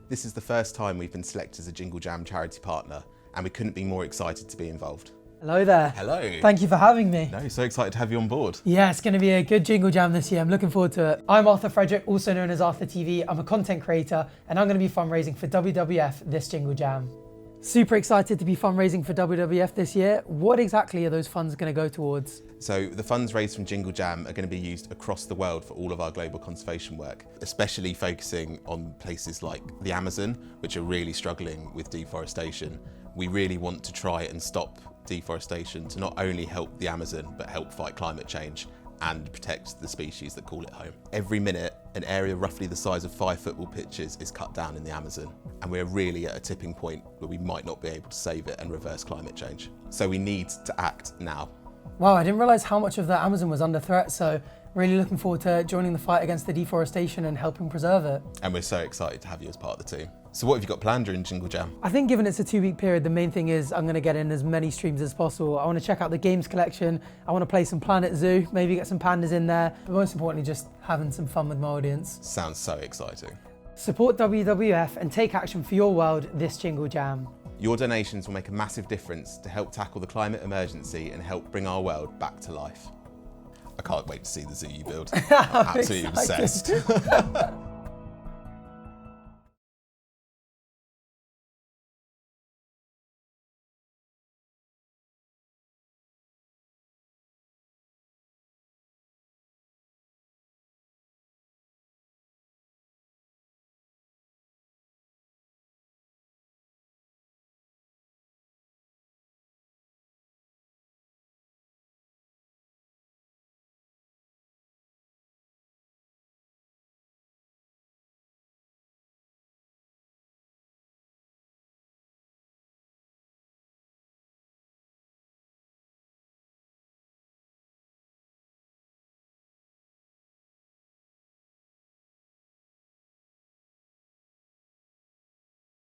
This is the first time we've been selected as a Jingle Jam charity partner, and we couldn't be more excited to be involved. Hello there. Hello. Thank you for having me. No, so excited to have you on board. Yeah, it's going to be a good Jingle Jam this year. I'm looking forward to it. I'm Arthur Frederick, also known as Arthur TV. I'm a content creator, and I'm going to be fundraising for WWF this Jingle Jam. Super excited to be fundraising for WWF this year. What exactly are those funds going to go towards? So the funds raised from Jingle Jam are going to be used across the world for all of our global conservation work, especially focusing on places like the Amazon, which are really struggling with deforestation. We really want to try and stop deforestation to not only help the Amazon, but help fight climate change and protect the species that call it home. Every minute, an area roughly the size of 5 football pitches is cut down in the Amazon, and we're really at a tipping point where we might not be able to save it and reverse climate change. So we need to act now. Wow, I didn't realize how much of the Amazon was under threat. So Really looking forward to joining the fight against the deforestation and helping preserve it. And we're so excited to have you as part of the team. So what have you got planned during Jingle Jam? I think given it's a 2-week period, the main thing is I'm going to get in as many streams as possible. I want to check out the games collection, I want to play some Planet Zoo, maybe get some pandas in there, but most importantly just having some fun with my audience. Sounds so exciting. Support WWF and take action for your world this Jingle Jam. Your donations will make a massive difference to help tackle the climate emergency and help bring our world back to life. I can't wait to see the zoo you build. I'm absolutely excited. obsessed.